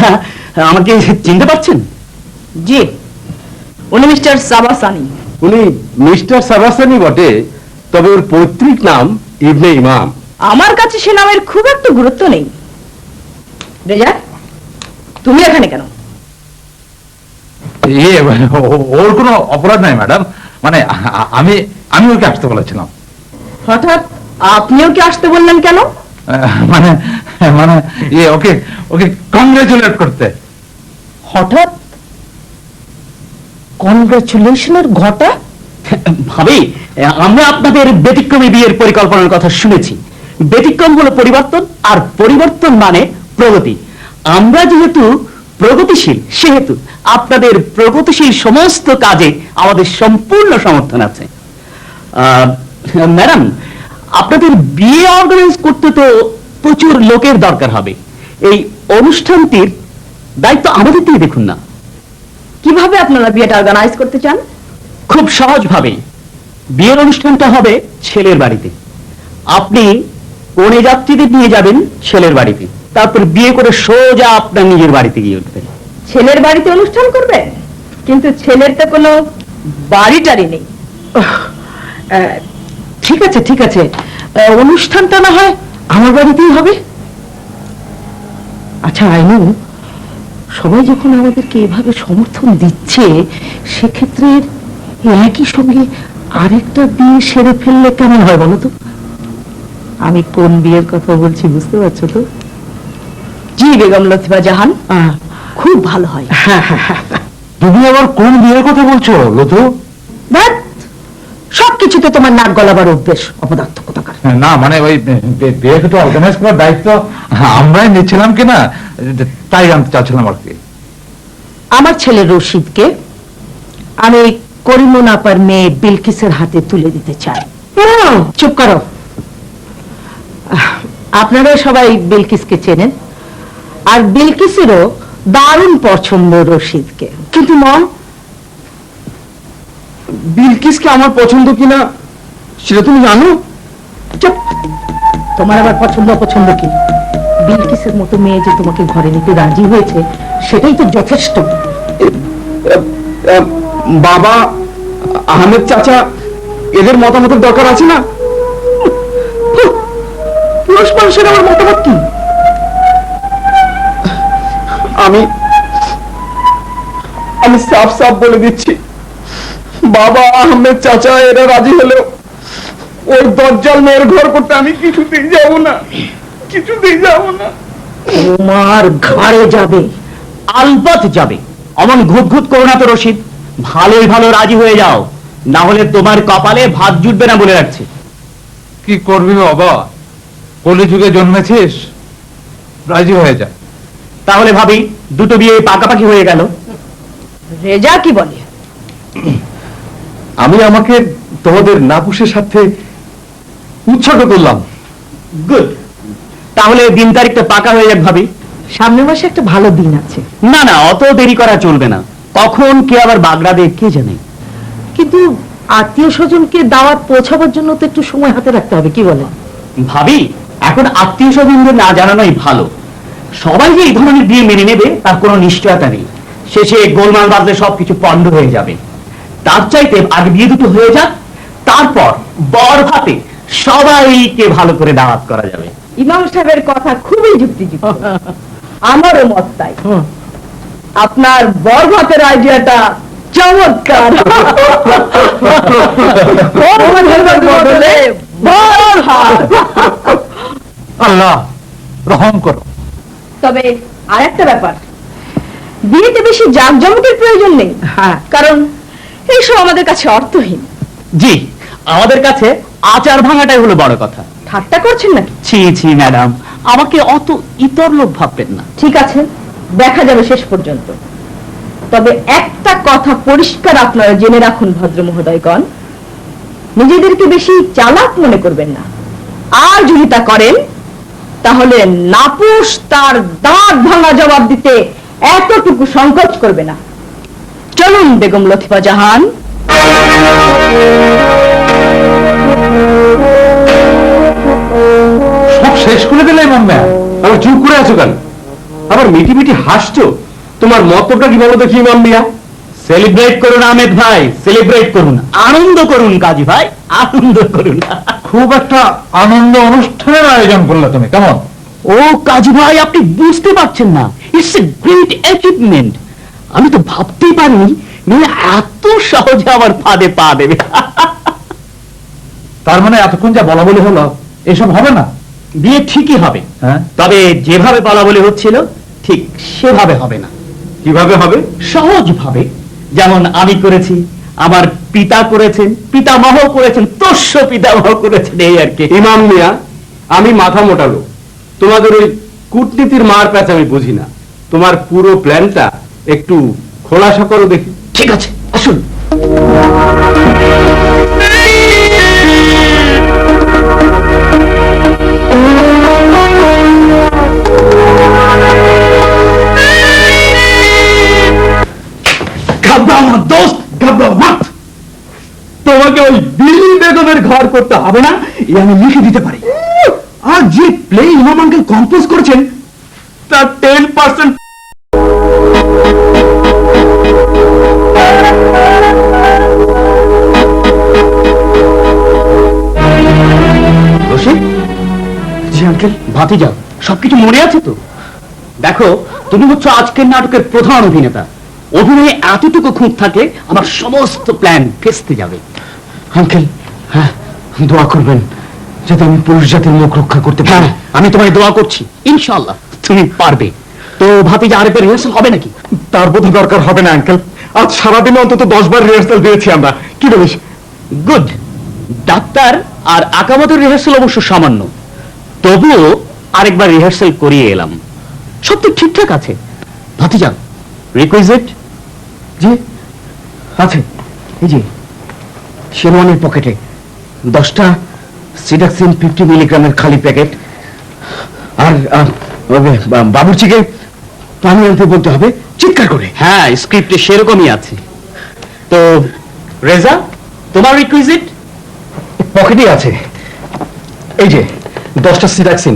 আমাকে চিনতে পারছেন? জি, উনি মিস্টার সাবাসানি। উনি মিস্টার সাবাসানি বটে, তবে ওর পৈতৃক নাম ইবনে ইমাম। আমার কাছে সে নামের খুব একটা গুরুত্ব নেই। রেজা, তুমি এখানে কেন? ওর কোনো অপরাধ নাই ম্যাডাম। মানে আমি ওকে আসতে বলেছিলাম। হঠাৎ আপনিও কি আসতে বললেন কেন? মানে মানে ওকে ওকে কংগ্রেচুলেট করতে। হঠাৎ কনগ্রাচুলেশনের ঘটা? ভাবি, আমরা আপনাদের ব্যতিক্রমী বিয়ের পরিকল্পনার কথা শুনেছি। ব্যতিক্রম হলো পরিবর্তন, আর পরিবর্তন মানে প্রগতি। আমরা যেহেতু প্রগতিশীল, সেহেতু আপনাদের প্রগতিশীল সমস্ত কাজে আমাদের সম্পূর্ণ সমর্থন আছে। ম্যাডাম, আপনাদের বিয়ে অর্গানাইজ করতে তো প্রচুর লোকের দরকার হবে। এই অনুষ্ঠানটির দায়িত্ব আমাদের দিয়ে দেখুন না। কিভাবে আপনারা বিয়েটা অর্গানাইজ করতে চান? খুব সহজ ভাবে। বিয়ের অনুষ্ঠানটা হবে ছেলের বাড়িতে। আপনি কনে যাত্রীদের নিয়ে যাবেন ছেলের বাড়িতে, তারপর বিয়ে করে সোজা আপনার নিজের বাড়িতে গিয়ে উঠবেন। ছেলের বাড়িতে অনুষ্ঠান করবে? কিন্তু ছেলের তো কোনো বাড়ি টাড়ি নেই। ঠিক আছে ঠিক আছে, অনুষ্ঠানটা না হয় আমার বাড়িতেই হবে। আচ্ছা আইনু, সবাই যখন আমাদেরকে এভাবে সমর্থন দিচ্ছে, সেক্ষেত্রে একই সঙ্গে আরেকটা বিয়ে সেরে ফেললে কেমন হয় বলো তো? আমি কোন বিয়ের কথা বলছি বুঝতে পারছো তো? জি বেগম লতিফা জাহান, খুব ভালো হয়। তুমি আবার কোন বিয়ের কথা বলছো লতু? ধ্যাৎ, সবকিছুতে তোমার নাক গলাবার অভ্যেস, অপদার্থ কোথাকার। না মানে ওই বিয়েটা অর্গানাইজ করার দায়িত্ব আমরাই নিচ্ছিলাম কিনা তাই জানতে চাচ্ছিলাম আর কি। আমার ছেলে রশিদকে আমি করিমুন আপার মেয়ে বিলকিসের হাতে তুলে দিতে চাই। চুপ করো। আপনারা সবাই বিলকিসকে চেনেন, আর বিলকিসেরও দারুণ পছন্দ রশিদকে। কিন্তু মা, বিলকিসকে আমার পছন্দ কিনা সেটা তুমি জানো? চুপ, তোমার আবার পছন্দ অপছন্দ কি? বিলকিসের মতো মেয়ে যে তোমাকে ঘরে নিতে রাজি হয়েছে সেটাই তো যথেষ্ট। বাবা, আহমেদ চাচা, এদের মতামতের দরকার আছে না? পুরুষ মানুষের আমার মতামত কি? আমি সাফ সাফ বলে দিচ্ছি, বাবা, আহমেদ চাচা এরা রাজি হলেও ওই দজ্জাল মেয়ের ঘর করতে আমি কিছুতেই যাব না, কিছুতেই যাব না। তোমার ঘরে যাবে। আলবত যাবে। অমন ঘুট ঘুট করো না তো রশিদ, ভালোই ভালো রাজি হয়ে যাও, না হলে তোমার কপালে ভাত জুটবে না বলে রাখছি। কি করবি বাবা, কলিযুগে জন্মেছিস, রাজি হয়ে যায়। তাহলে ভাবি দুটো বিয়ে পাকাপাকি হয়ে গেল। রেজা কি বলে? আমি আমাকে তোমাদের নাপুসের সাথে উৎসর্গ করলাম। গুড, তাহলে দিন তারিখটা পাকা হয়ে যাক ভাবি। সামনের মাসে একটা ভালো দিন আছে, না না, অত দেরি করা চলবে না, কখন কে আবার বাগড়া দেয় কে জানে। কিন্তু আত্মীয় স্বজনকে দাওয়াত পৌঁছাবার জন্য তো একটু সময় হাতে রাখতে হবে, কি বলেন? ভাবি এখন আত্মীয় স্বজনদের না জানানোই ভালো। সবাই যে এই ধরনের বিয়ে মেনে নেবে তার কোনো নিশ্চয়তা নেই, শেষে গোলমাল বাজলে সবকিছু পণ্ড হয়ে যাবে। তার চাইতে আগে বিয়ে দুটো হয়ে যাক, তারপর বর ভাতে সবাইকে ভালো করে দাওয়াত করা যাবে। ইমাম সাহেবের কথা খুবই যুক্তিযুক্ত, আমারও মত তাই। আপনার বরভাতের আইডিয়াটা চমৎকার। বদলে বরভাত। আল্লাহ রহম করো। তবে আরেকটা ব্যাপার, বিয়েতে বেশি জাঁকজমকের প্রয়োজন নেই, হ্যাঁ, কারণ এইসব আমাদের কাছে অর্থহীন। জি, আমাদের কাছে আচার ভাঙাটাই হলো বড় কথা। ঠাট্টা করছেন নাকি? ছি ছি ম্যাডাম, আমাকে অত ইতর লোক ভাববেন না। ঠিক আছে, দেখা যাবে শেষ পর্যন্ত। তবে একটা কথা পরিষ্কার আপনারা জেনে রাখুন ভদ্র মহোদয়গণ, নিজেদেরকে বেশি চালাক মনে করবেন না। আর যদি তা করেন তাহলে নাপুস তার দাঁত ভাঙা জবাব দিতে এতটুকু সংকোচ করবে না। চলুন বেগম লতিফা জাহান। সব শেষ করে দিলে ইমাম মিয়া। আবার চুপ করে আছো কেন? আবার মিটি মিটি হাসছো, তোমার মতটা কি বলো দেখি ইমাম মিয়া? সেলিব্রেট করুন আহমেদ ভাই, সেলিব্রেট করুন, আনন্দ করুন কাজী ভাই, আনন্দ করুন। খুব একটা আনন্দ অনুষ্ঠানের আয়োজন করলে তুমি, কেমন? ও কাজী ভাই, আপনি বুঝতে পারছেন না, ইটস এ গ্রেট অ্যাচিভমেন্ট। আমি তো ভাবতেই পারিনি মেয়ে এত সহজে আমার ফাঁদে পা দেবে। তার মানে এতক্ষণ যা বলা বলি হলো এসব হবে না? বিয়ে ঠিকই হবে, হ্যাঁ, তবে যেভাবে বলা বলি হচ্ছিল ঠিক সেভাবে হবে না। কিভাবে হবে? সহজ ভাবে, যেমন আমি করেছি, আমার পিতা করেছেন, পিতামহ করেছেন, তোষ্য পিতামহ করেছেন, এই আর কি। ইমাম মিয়া, আমি মাথা মোটালো, তোমাদের ওই কূটনীতির মার প্যাচ আমি বুঝি না। তোমার পুরো প্ল্যানটা একটু খোলাসা করো দেখি। ঠিক আছে, আসুন। ঘাবড়াও না দোস্ত, ঘাবড়াও না। তোমাকে ওই বিলি বেগমের ঘর করতে হবে না, এই আমি লিখে দিতে পারি। আর যে প্লে ইমাম আঙ্কেল কম্পোজ করেছেন তার 10% রশিদ, জি আঙ্কেল। ভাতি যাও, সবকিছু মনে আছে তো? দেখো, তুমি হচ্ছে আজকের নাটকের প্রধান অভিনেতা, অভিনয়ে এতটুকু খুঁত থাকলে আমার সমস্ত প্ল্যান ফেস্তে যাবে। আঙ্কেল, হ্যাঁ, দোয়া করবেন যাতে আমি পুরুষ জাতির মুখ রক্ষা করতে পারি। হ্যাঁ, আমি তোমায় দোয়া করছি, ইনশাআল্লাহ তুমি পারবে। তো ভাতিজা আরেকবার রিহার্সাল হবে নাকি? তার বোধহয় দরকার হবে না আঙ্কেল, আজ সারাদিনে অন্তত 10 বার রিহার্সাল দিয়েছি আমরা। কি বলিস? গুড। ডাক্তার আর আকামাতের রিহার্সাল অবশ্য সামান্য, তবুও আরেকবার রিহার্সাল করিয়ে এলাম, সব তো ঠিকঠাক আছে। ভাতিজা, রিকুইজিট? জি আছে, এই যে শেরওয়ানির পকেটে 10টা সিডাক্সিন 50 মিলিগ্রামের খালি প্যাকেট। আর বাবুর্চিকে পানি আনতে বলতে হবে চিৎকার করে। হ্যাঁ, স্ক্রিপ্টে সেরকমই আছে। তো রেজা, তোমার রিকুইজিট? পকেটে আছে, এই যে 10টা সিট রাখছেন,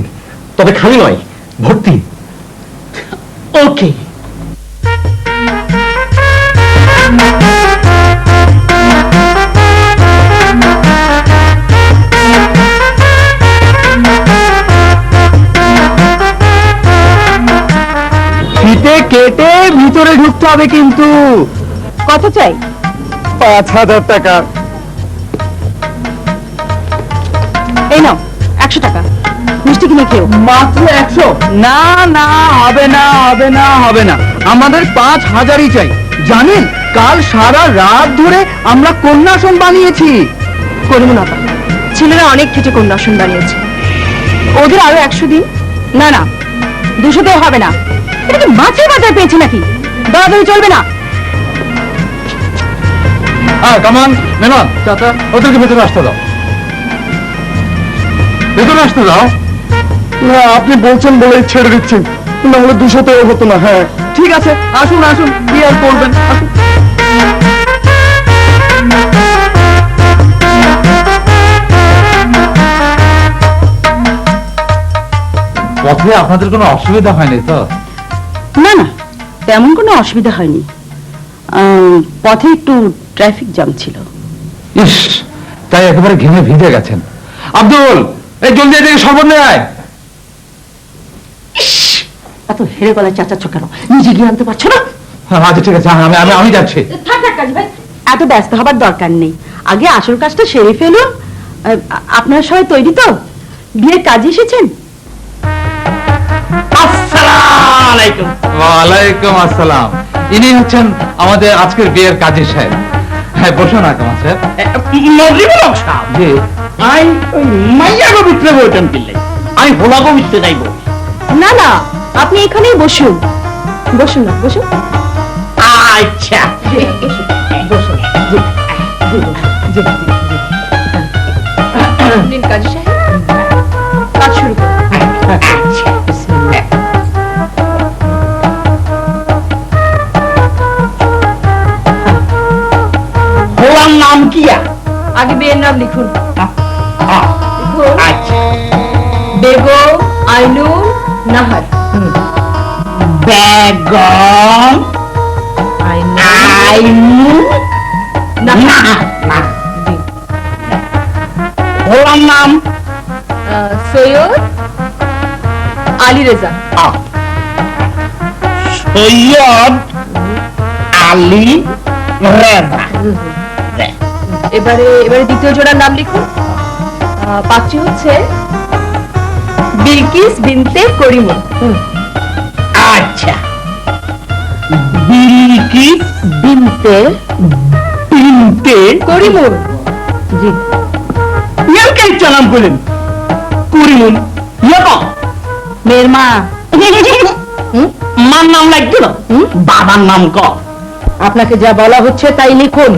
তবে খালি নয়, ভর্তি। ওকে। ফিতে কেটে ভিতরে ঢুকতে হবে কিন্তু। কত চাই? 5,000 টাকা। এই নাও 100 টাকা, মিষ্টি কিনে খেও। মাত্র 100? না না, হবে না, হবে না, হবে না, আমাদের 5,000ই চাই। জানেন, কাল সারা রাত ধরে আমরা কন্যাসন বানিয়েছি। করবো না আপা, ছেলেরা অনেক খেটে কন্যাসন বানিয়েছে, ওদের আরো 100 দিন। না না, 200 হবে না, এটা কি মাছের বাজার পেয়েছে নাকি? দরাদরি চলবে না। হ্যাঁ কামান মেনন চাচা, ওদেরকে ভেতরে আসতে দাও, ভেতরে আসতে দাও। না, আপনি বলছেন বলেই ছেড়ে দিচ্ছি, না হলে 200তেও হতো না। হ্যাঁ ঠিক আছে, আসুন আসুন, কি আর করবেন, আসুন। পথে আপনাদের কোনো অসুবিধা হয়নি তো? না না, তেমন কোনো অসুবিধা হয়নি, পথে একটু ট্রাফিক জ্যাম ছিল। ইস, তাই একেবারে ঘেমে ভিজে গেছেন। আব্দুল, এই জলদি এদিকে শরবত নিয়ে আয়। এত হেরে গলায় চাচাচ্ছ কেন? নিজে গিয়ে আনতে পারছো না? হ্যাঁ আচ্ছা ঠিক আছে, আমি আমি আমি যাচ্ছি। থাক থাক কাজী ভাই, এত ব্যস্ত হবার দরকার নেই, আগে আসল কাজটা সেরে ফেলুন। আপনারা সবাই তৈরি তো? বিয়ের কাজে এসেছেন? ওয়ালাইকুম আসসালাম। ইনি হচ্ছেন আমাদের আজকের বিয়ের কাজী সাহেব। হ্যাঁ বসুন না কামান সাহেব। জি। না না, আপনি এখানেই বসুন, বসুন না, বসুন। আচ্ছা, বসুন। জি, জি, জি, জি। কাজী সাহেব, কাজ শুরু করুন। হোলার নাম কি? আগে বিয়ের নাম লিখুন। আচ্ছা, বেগম আইনুল নাহার। বেগম আইনুল নাহার। হোলার নাম সৈয়দ আলী রেজা। সৈয়দ আলী রেজা। এবারে দ্বিতীয় জোড়ার নাম লিখুন। পাত্রী হচ্ছে বিলকিস বিনতে করিমুল। আচ্ছা, বিলকিস বিনতে করিমুল। জি। ইয়াকে চালাম করলেন করিমুন, মেয়ের মা। মার নাম লাগবে না, বাবার নাম ক। আপনাকে যা বলা হচ্ছে তাই লিখুন,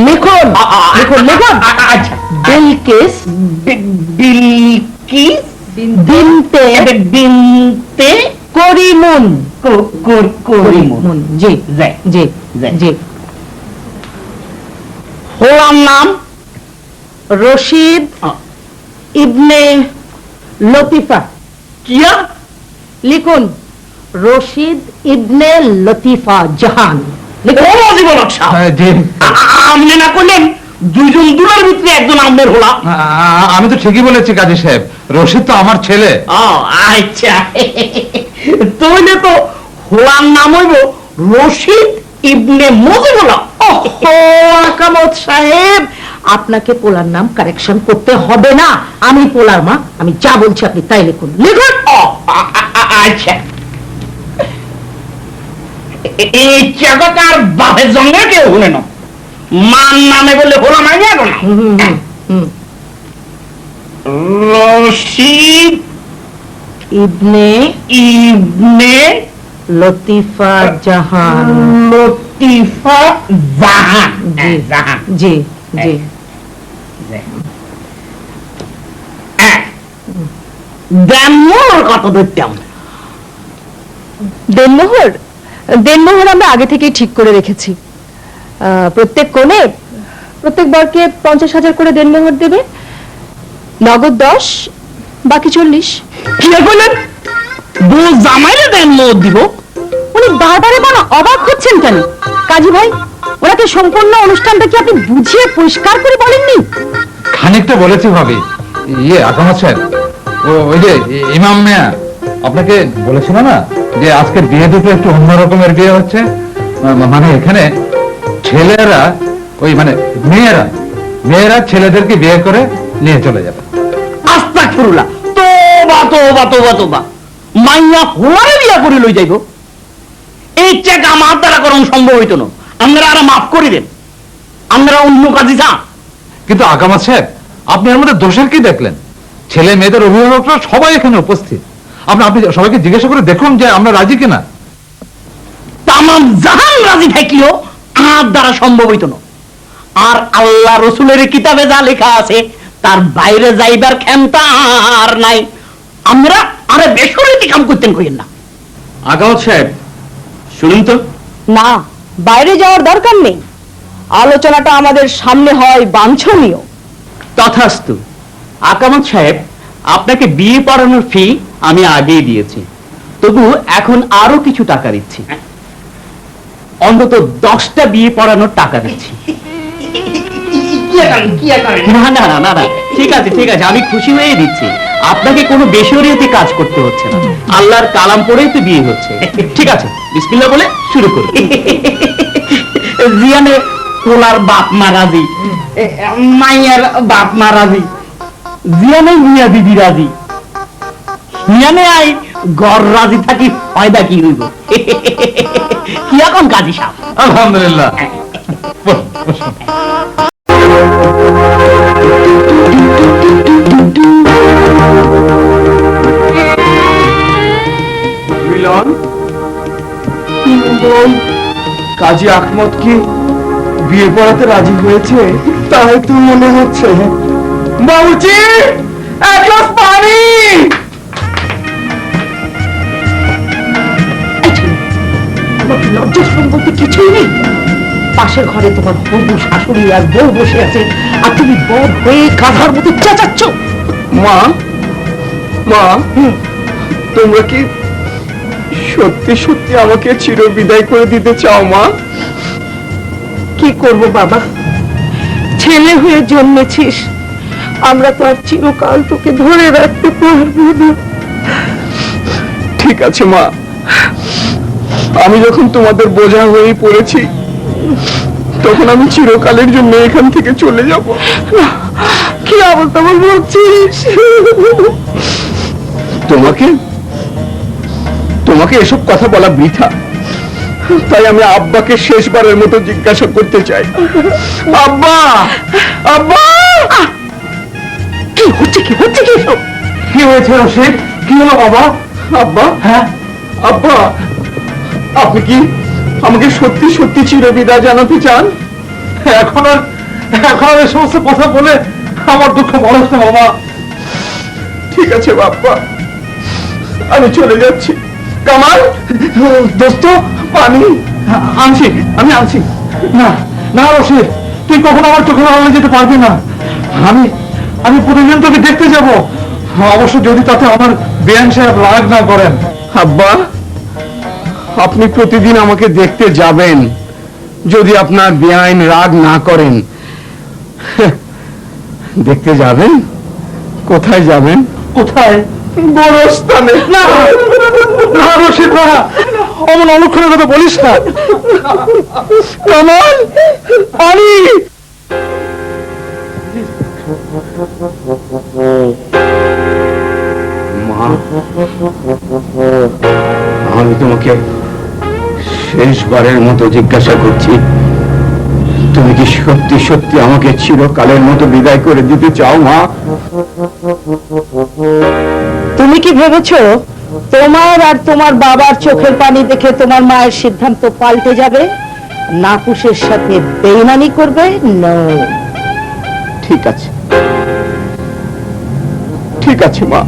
লিখুন, লিখুন, লিখুন। আচ্ছা, বিলকিস বিলকিস বিনতে বিনতে করিমুন। করিমুন। জি জি জি। হোলার নাম রশিদ ইবনে লতিফা। কিয়া? লিখুন, রশিদ ইবনে লতিফা জাহান। লিখুন। হ্যাঁ, জি। আপনি না করলেন দুইজন দুলার ভিতরে একজন আমের হোলা। আমি তো ঠিকই বলেছি কাজী সাহেব, রশিদ তো আমার ছেলে। ও আচ্ছা, তাহলে তো হোলার নাম হইব রশিদ ইবনে মজিবুল্লাহ। ও আকামত সাহেব, আপনাকে পোলার নাম কারেকশন করতে হবে না, আমি পোলার মা, আমি যা বলছি আপনি তাই লিখুন, লিখুন। আচ্ছা, এই জায়গাটার বাপের জন্য কেউ শুনে না, মান নামে বলে হোলা মাইনে না। রশিদ ইবনে ইবনে লতিফা জাহান। লতিফা জাহান। জাহান। জি জি। দেনমোহর কত ধরতাম? দেনমোহর, দেনমোহর আমরা আগে থেকেই ঠিক করে রেখেছি। প্রত্যেক কোণে প্রত্যেক বরকে 50,000 করে দেনমোহর দেবে, নগদ 10, বাকি 40। কি আর বললেন? বউ জামাইলে দেন মত দিব? উনি বারবার এমন অবাক হচ্ছেন কেন? কাজী ভাই, ওনাকে সম্পূর্ণ অনুষ্ঠানটা কি আপনি বুঝিয়ে পরিষ্কার করে বলেননি? খানিকটা বলেছি ভাবি। ইয়ে আকামাত সাহেব, ওই যে ইমাম মিয়া আপনাকে বলেছিল না যে আজকের বিয়ে দুটো একটু অন্য রকমের বিয়ে হচ্ছে। মানে এখানে ছেলেরা ওই মানে মেয়েরা ছেলেদেরকে বিয়ে করে নিয়ে চলে যাবে। আস্তাগফিরুল্লাহ, তোবা তোবা তোবা তোবা। মাইয়া হোলারে বিয়া করে লই যাইব, এই চেক আমার দ্বারা করণ সম্ভব হইতো না। আপনারা আর মাফ করে দেন, আপনারা অন্য কাজে যান। কিন্তু আকামাত সাহেব, আপনি এর মধ্যে দোষের কি দেখলেন? ছেলে মেয়েদের অভিভাবকরা সবাই এখানে উপস্থিত। আপনি সবাইকে জিজ্ঞাসা করে দেখুন যে আমরা রাজি কিনা। তামাম জাহান রাজি থাকলেও আর দ্বারা সম্ভব হইতো না। আর আল্লাহ রসুলের কিতাবে যা লেখা আছে তার বাইরে যাইবার ক্ষমতা আর নাই। আমরা আরে বেসরতি কাম করতেন কইেন না। আগামত সাহেব শুনুন তো। না, বাইরে যাওয়ার দরকার নেই। আলোচনাটা আমাদের সামনে হয় বাঞ্ছনীয়। তথাস্তু। আকামত সাহেব, আপনাকে বিয়ে পড়ানোর ফি আমি আগেই দিয়েছি, তবু এখন আরো কিছু টাকা দিচ্ছি। অন্তত 10টা বিয়ে পড়ানোর টাকা দিচ্ছি। না না না না না, ঠিক আছে ঠিক আছে, আমি খুশি হয়ে দিচ্ছি। আপনাকে কোনো বেসরতি কাজ করতে হচ্ছে না, আল্লাহর কালাম পড়েই তো বিয়ে হচ্ছে। ঠিক আছে, বিসমিল্লাহ বলে শুরু করুন। জিয়ানে পোলার বাপ মা রাজি, মাইয়ার বাপ মা রাজি, জিয়ানে মিয়া দিদি রাজি, হিয়ানে আই ঘর রাজি থাকি, ফায়দা কি হইব? কি এখন কাজী সাহেব? আলহামদুলিল্লাহ। বসুন, বসুন। মিলন, কাজী আহমদ কি বিয়ে পড়াতে রাজি হয়েছে? তাই তো মনে হচ্ছে। বাবুজি, এক গ্লাস পানি। তোমার কি লজ্জা শরম বলতে কিছুই নেই? পাশের ঘরে তোমার হবু শাশুড়ি আর বউ বসে আছে, আর তুমি বর হয়ে গাধার মতো চেঁচাচ্ছ। মা, মা, তোমরা কি সত্যি সত্যি আমাকে চির বিদায় করে দিতে চাও? মা, কি করব বাবা, ছেলে হয়ে জন্মেছিস, আমরা তো আর চিরকাল তোকে ধরে রাখতে পারবো না। ঠিক আছে মা, আমি যখন তোমাদের বোঝা হয়ে পড়েছি তখন আমি চিরকালের জন্য এখান থেকে চলে যাব। কি অবস্থা বলছিস? তোমাকে তোমাকে এসব কথা বলা বৃথা, তাই আমি আব্বাকে শেষবারের মতো জিজ্ঞাসা করতে চাই। আব্বা, আব্বা, কি হচ্ছে কি হচ্ছে কি এসব? কি হয়েছে রশিদ? কি হলো বাবা? আব্বা, হ্যাঁ আব্বা, আপনি কি আমাকে সত্যি সত্যি চিরবিদায় জানাতে চান? এখন আর এই সমস্ত কথা বলে আমার দুঃখ বলছ না বাবা। ঠিক আছে বাপ্পা, আমি চলে যাচ্ছি। কামাল, দোস্ত, পানি আনছি, আমি আনছি। না না রশিদ, তুই কখনো আমার চোখের আড়ালে যেতে পারবি না। আমি প্রতিদিন তোকে দেখতে যাব, অবশ্য যদি তাতে আমার বেআইন সাহেব রাগ না করেন। আব্বা, আপনি প্রতিদিন আমাকে দেখতে যাবেন, যদি আপনার বেআইন রাগ না করেন। দেখতে যাবেন? কোথায় যাবেন? কোথায়? গোরস্থানে। না না রশিদ, না, অমন অনুক্ষণের কথা বলিস না। কামাল, পানি। মা, আমি তোমাকে শেষবারের মতো জিজ্ঞাসা করছি, তুমি কি সত্যি সত্যি আমাকে চিরকালের মতো বিদায় করে দিতে চাও? মা, তুমি কি ভেবেছো তোমার আর তোমার বাবার চোখের পানি দেখে তোমার মায়ের সিদ্ধান্ত পাল্টে যাবে, নাপুসের সাথে বেইমানি করবে? নো। ঠিক আছে, ঠিক আছে মা,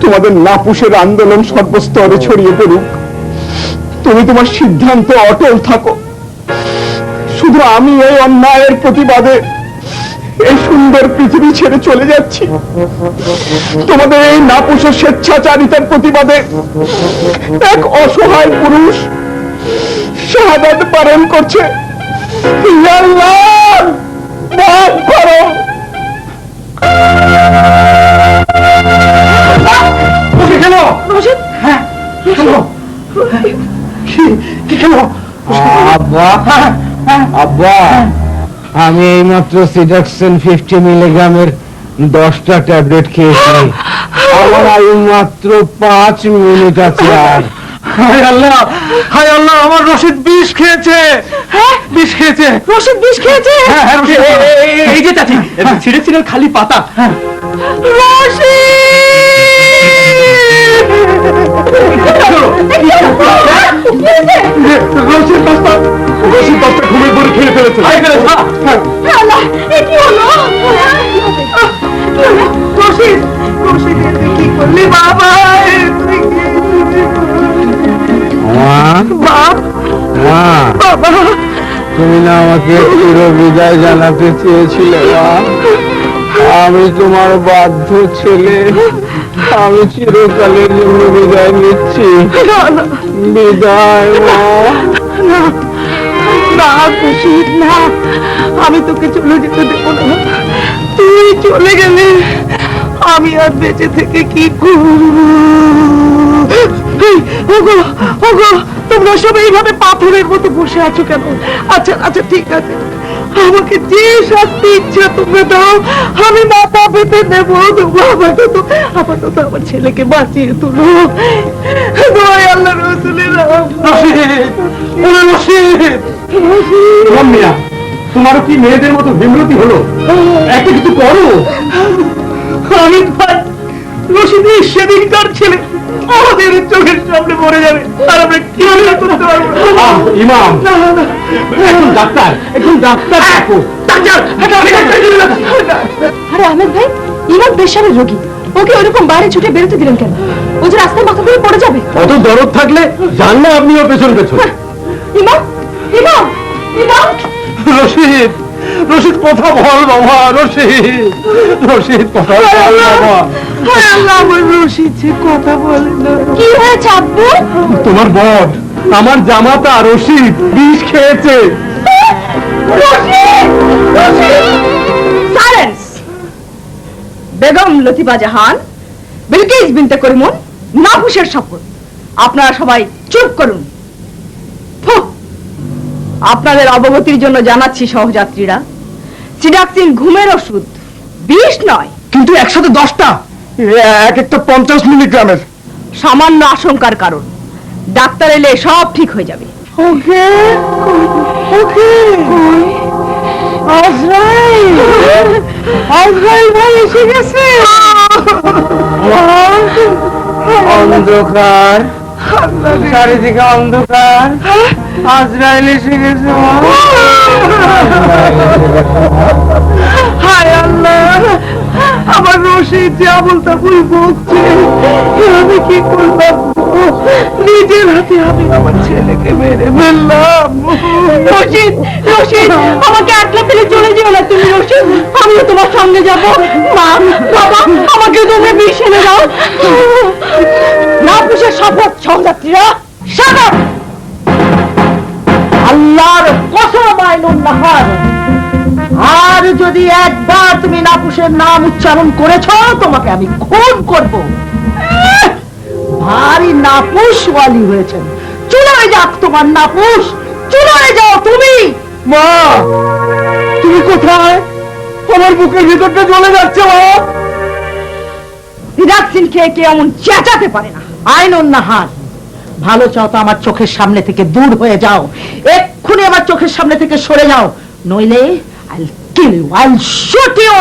তোমাদের নাপুসের আন্দোলন সর্বস্তরে ছড়িয়ে পড়ুক, তুমি তোমার সিদ্ধান্ত অটল থাকো। শুধু আমি এই অন্যায়ের প্রতিবাদে এই সুন্দর পৃথিবী ছেড়ে চলে যাচ্ছি। তোমাদের এই নাপুষের স্বেচ্ছাচারিতার প্রতিবাদে এক অসহায় পুরুষ শাহাদাত পালন করছে। ইয়া আল্লাহ, মাফ করো। কেন রশিদ, হ্যাঁ কেন কি কেন আব্বা আব্বা আমি এইমাত্র সিডাক্সন 50 মিলিগ্রামের 10টা ট্যাবলেট খেয়েছি। আমার আয়ু মাত্র 5 মিনিট আছে। আর হায় আল্লাহ, হায় আল্লাহ, আমার রশিদ বিষ খেয়েছে। বিষ খেয়েছে। রশিদ বিষ খেয়েছে? হ্যাঁ, রশিদ। এই যে চাচি, ছিঁড়ে ছিঁড়ে খালি পাতা। রশিদ দশটা ঘুমের পরে খেয়ে ফেলেছে। আল্লাহ, এ কি হলো? রশিদ, রশিদ, কি করলি বাবা? মা, তুমি না আমাকে চির বিদায় জানাতে চেয়েছিলে মা। আমি তোমার বাধ্য ছেলে, আমি চিরকালের জন্য বিদায় নিচ্ছি। বিদায় মা। না রশিদ, না, আমি তোকে চলে যেতে দেবো না। তুই চলে গেলে আমি আর বেঁচে থেকে কি করব? ওগো, ওগো, তোমরা সব এইভাবে পাথরের মতো বসে আছো কেন? আচ্ছা আচ্ছা, ঠিক আছে, আমাকে যে শাস্তি ইচ্ছা তোমরা দাও, আমি মাথা পেতে নেব। আপাতত আমার ছেলেকে বাঁচিয়ে তুলো। দয়া আল্লাহ রসুলের মিয়া, তোমারও কি মেয়েদের মতো বিমৃতি হলো? একটা কিছু করো। আমি ভাই, রশিদের সেদিনকার ছেলে আমাদের চোখের সামনে মরে যাবে, আর আমরা কি করতে পারবো? ইমাম, একজন ডাক্তার, একজন ডাক্তার ডাকো। আরে আহমেদ ভাই, ইমাম পেশাবের রোগী, ওকে ওরকম বাইরে ছুটে বেরোতে দিলেন কেন? ও যে রাস্তায় মাথা ধরে পড়ে যাবে। অত দরদ থাকলে জানলে আপনিও পেছন পেছন। ইমাম, ইমাম, ইমাম। রশিদ, রশিদ কথা বল বাবা। রশিদ, রশিদ কথা বল বাবা। আল্লাহ, আমার রশিদ যে কথা বলে না। কি হয়েছে আব্বু? তোমার বর, আমার জামাতা রশিদ বিষ খেয়েছে। সাইলেন্স! বেগম লতিফা জাহান, বিলকিস বিনতে করিমুন, নাফুসের শপথ। আপনারা সবাই চুপ করুন। ফুহ! আপনাদের অবগতির জন্য জানাচ্ছি সহযাত্রীরা, সিডাক্সিন ঘুমের ওষুধ, বিষ নয়। কিন্তু একসাথে 10টা, এক একটা 50 মিলিগ্রামের। সামান্য আশঙ্কার কারণ, ডাক্তার এলে সব ঠিক হয়ে যাবে। ওকে, ওকে, আজরাইল, আজরাইল ভাই এসে গেছে। অন্ধকার, চারিদিকে অন্ধকার, আজরাইল এসে গেছে। হায় আল্লাহ, আমার রশিদ যে আবুল তাবুল বকছে, আমি কি করলাম? নিজের হাতে আমি আমার ছেলেকে মেরে ফেললাম। রশিদ, রশিদ, আমাকে একলা ফেলে চলে যেও না তুমি রশিদ, আমিও তোমার সঙ্গে যাব। মা, বাবা, আমাকে তোমরা বিষ এনে দাও। নাফুসের শপথ সহযাত্রীরা, সাদা আল্লাহর কসম আইনুন নাহার, আর যদি একবার তুমি নাপুসের নাম উচ্চারণ করেছ, তোমাকে আমি খুন করব। ভারী নাপুস ওয়ালি হয়েছেন। চলে যাক তোমার নাপুস, চলে যাও তুমি। মা, তুমি কোথায়? আমার বুকের ভিতরটা জ্বলে যাচ্ছে মা। রিডাক্সিন খেয়ে কে এমন চেঁচাতে পারে না। আইনুন নাহার, ভালো চাও তো আমার চোখের সামনে থেকে দূর হয়ে যাও, এক্ষুনি আমার চোখের সামনে থেকে সরে যাও, নইলে I'll kill you, I'll shoot you.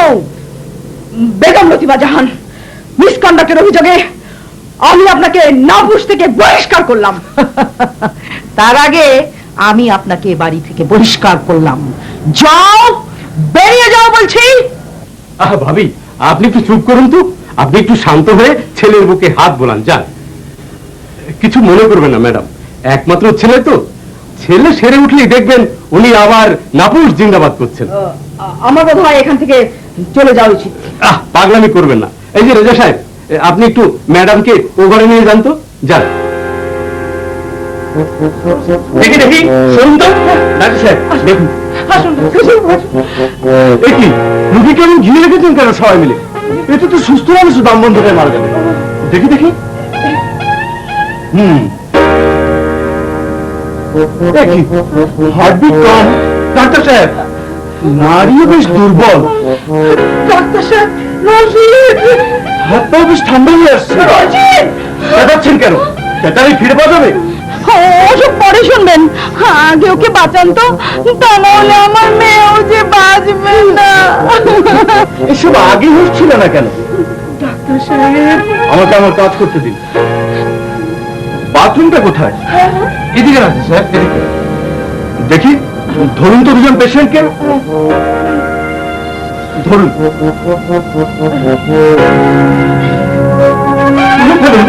Begum লতিফা জাহান, মিসকন্ডাক্টের অভিযোগে আমি আপনাকে নাফুস থেকে বহিষ্কার করলাম। তার আগে আমি আপনাকে এ বাড়ি থেকে বহিষ্কার করলাম। যাও, বেরিয়ে যাও বলছি। ভাবি, আপনি একটু চুপ করুন তো। আপনি একটু শান্ত হয়ে ছেলের বুকে হাত বোলান। যান, কিছু মনে করবেন না ম্যাডাম, একমাত্র ছেলে তো, ছেলে সেরে উঠলেই দেখবেন উনি আবার নাপুস জিন্দাবাদ করছেন। আমার বোধ হয় এখান থেকে চলে যাওয়া উচিত। পাগলামি করবেন না। এই যে রেজা সাহেব, আপনি একটু ম্যাডামকে ও ঘরে নিয়ে যান তো, যান। দেখি দেখি, শুনুন তো ডাক্তার সাহেব, দেখুন। আসুন, এ কি, রুগীকে আমি ঘিরে রেখেছেন কেন সবাই মিলে? এটা তো সুস্থ মানুষ, দাম বন্ধ হয়ে মারা যাবে। দেখি দেখি। হার্টবিট কম। ডাক্তার সাহেব, নারীও বেশ দুর্বল। ডাক্তার সাহেব, রশিদ! হাত পাও বেশ ঠান্ডা হয়ে আসছে। চেঁচাচ্ছেন কেন? চেঁচালে ফিরে পাওয়া যাবে? ওসব পরে শুনবেন, আগে ওকে বাঁচান তো, তা নাহলে আমার মেয়েও যে বাঁচবে না। এসব আগে হচ্ছিল না কেন? ডাক্তার সাহেব, আমাকে আমার কাজ করতে দিন। বাথরুমটা কোথায়? এদিকে আছে স্যার, এদিকে। দেখি, ধরুন তো দুজন পেশেন্টকে। ধরুন। ফেলুন।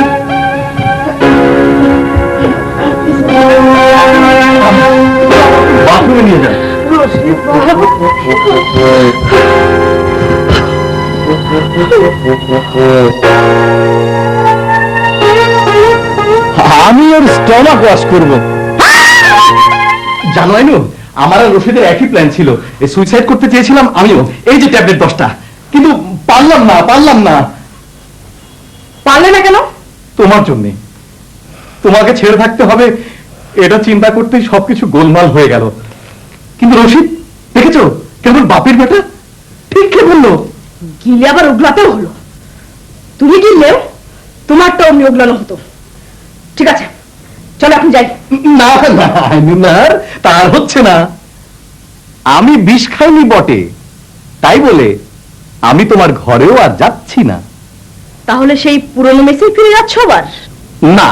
বাথরুমে নিয়ে যান। আমি ওর স্টমাক ওয়াশ করব। জানো আইনু, আমার আর রশিদের একই প্ল্যান ছিল। এই সুইসাইড করতে চেয়েছিলাম আমিও। এই যে ট্যাবলেট 10টা, কিন্তু পারলাম না। পারলে না কেন? তোমার জন্যে। তোমাকে ছেড়ে থাকতে হবে এটা চিন্তা করতেই সবকিছু গোলমাল হয়ে গেল। কিন্তু রশিদ, দেখেছো কেমন বাপের বেটা? ঠিক কে বললো? গিলে আবার উগলাতেও হলো। তুমি গিললেও তোমারটা অমনি উগলানো হতো। ঠিক আছে, চলো এখন যাই। না না আইনুনার, তার হচ্ছে না। আমি বিষ খাইনি বটে, তাই বলে আমি তোমার ঘরেও আর যাচ্ছি না। তাহলে সেই পুরনো মেসে ফিরে যাচ্ছ আবার? না,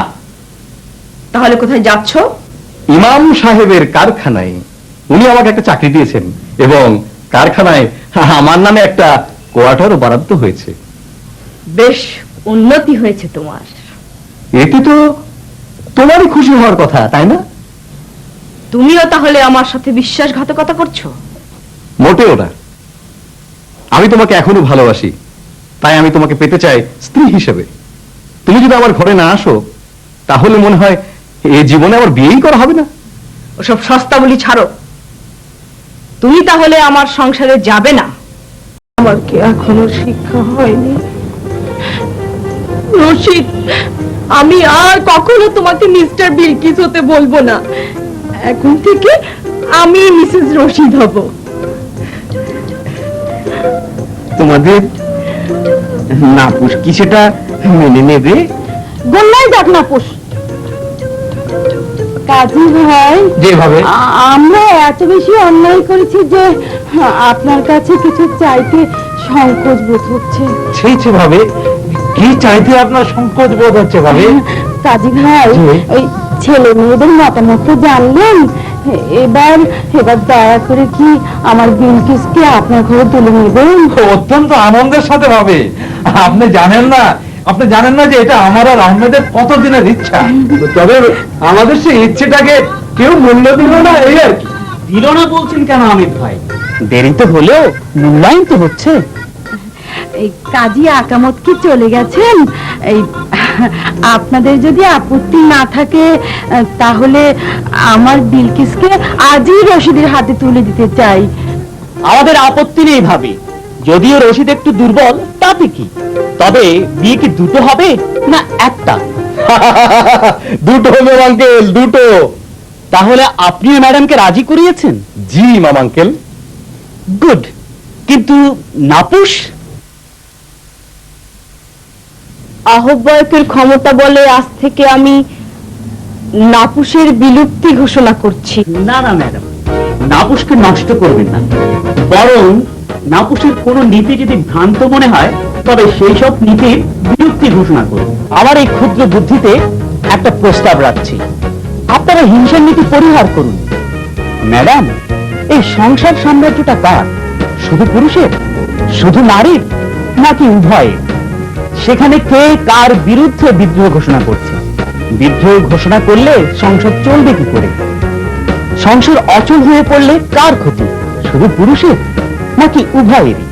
তাহলে কোথায় যাচ্ছ? ইমাম সাহেবের কারখানায়। উনি আমাকে একটা চাকরি দিয়েছেন এবং কারখানায় আমার নামে একটা কোয়ার্টারও বরাদ্দ হয়েছে। বেশ উন্নতি হয়েছে তোমার। এতে তো তোমারই খুশি হওয়ার কথা, তাই না? তুমিও তাহলে আমার সাথে বিশ্বাসঘাতকতা করছো? মোটেও না। আমি তোমাকে এখনো ভালোবাসি, তাই আমি তোমাকে পেতে চাই স্ত্রী হিসেবে। তুমি যদি আমার ঘরে না আসো, তাহলে মনে হয় এই জীবনে আমার বিয়েই করা হবে না। ওসব সস্তা বলি ছাড়ো। তুমি তাহলে আমার সংসারে যাবে না? আমার কি এখনো শিক্ষা হয়নি? রশিদ, আমি আর কখনো তোমাকে মিস্টার বিলকিস হতে বলবো না। এখন থেকে আমি মিসেস রশিদ হব। তোমাদের নাপুস কি সেটা মেনে নেবে? গোল্লাই যাক না পোষ। কাজী ভাই, যেভাবে আমরা এত বেশি অন্যায় করেছি যে আপনার কাছে কিছু চাইতে সংকোচ বোধ হচ্ছে। ছেইছে ভাবে, কি চাইতে আপনার সংকোচ বোধ হচ্ছে ভাবে? কাজী ভাই, ওই ছেলে মেয়েদের মতামত জানলেন, এবার দয়া করে কি আমার বিলকিসকে আপনার ঘরে তুলে নেবেন? অত্যন্ত আনন্দের সাথে ভাবে। আপনি জানেন না যে এটা আমার আর আহমেদের কতদিনের ইচ্ছা। তবে আমাদের সেই ইচ্ছেটাকে কেউ মূল্য দিল না, এই আর কি। দিল না বলছেন কেন আমির ভাই? দেরি তো হলেও মূল্যায়ন তো হচ্ছে। এই কাজী আকামত কি চলে গেছেন? এই আপনাদের যদি আপত্তি না থাকে তাহলে আমার বিলকিসকে আজই রশিদের হাতে তুলে দিতে চাই। আমাদের আপত্তি নেই ভাবি, যদিও রশিদ একটু দুর্বল তাতে কি। তবে বিয়ে কি দুটো হবে না একটা? দুটো মেম আঙ্কেল, দুটো। তাহলে আপনিও ম্যাডামকে রাজি করিয়েছেন? জি মাম আঙ্কেল। গুড। কিন্তু নাপুস? আহ্বায়কের ক্ষমতা বলে আজ থেকে আমি নাপুসের বিলুপ্তি ঘোষণা করছি। না না ম্যাডাম, নাপুসকে নষ্ট করবেন না। বরং নাপুসের কোন নীতি যদি ভ্রান্ত মনে হয় তবে সেই সব নীতির বিলুপ্তি ঘোষণা করুন। আমার এই ক্ষুদ্র বুদ্ধিতে একটা প্রস্তাব রাখছি, আপনারা হিংসার নীতি পরিহার করুন। ম্যাডাম, এই সংসার সাম্রাজ্যটা কার? শুধু পুরুষের, শুধু নারীর, নাকি উভয়ের? সেখানে কে কার বিরুদ্ধে বিদ্রোহ ঘোষণা করছে? বিদ্রোহ ঘোষণা করলে সংসার চলবে কি করে? সংসার অচল হয়ে পড়লে কার ক্ষতি? শুধু পুরুষের নাকি উভয়েরই?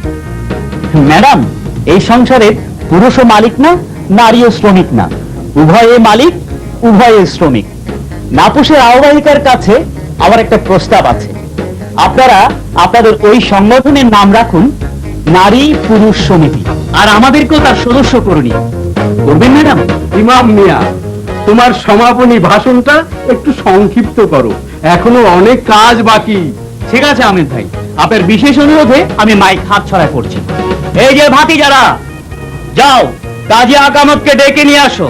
ম্যাডাম, এই সংসারের পুরুষও মালিক না, নারীও শ্রমিক না, উভয়ে মালিক, উভয়ে শ্রমিক। নাপুসের আহ্বায়িকার কাছে আমার একটা প্রস্তাব আছে। আপনারা আপনাদের ওই সংগঠনের নাম রাখুন নারী পুরুষ সমিতি, আর আমাদেরকেও তার সদস্য করে নিন। করবেন ম্যাডাম? ইমাম মিয়া, তোমার সমাপনী ভাষণটা একটু সংক্ষিপ্ত করো, এখনো অনেক কাজ বাকি। ঠিক আছে আমির ভাই, আপনার বিশেষ অনুরোধে আমি মাইক হাত ছড়ায় করছি। এই যে ভাতি যারা, যাও কাজী আকামতকে ডেকে নিয়ে আসো।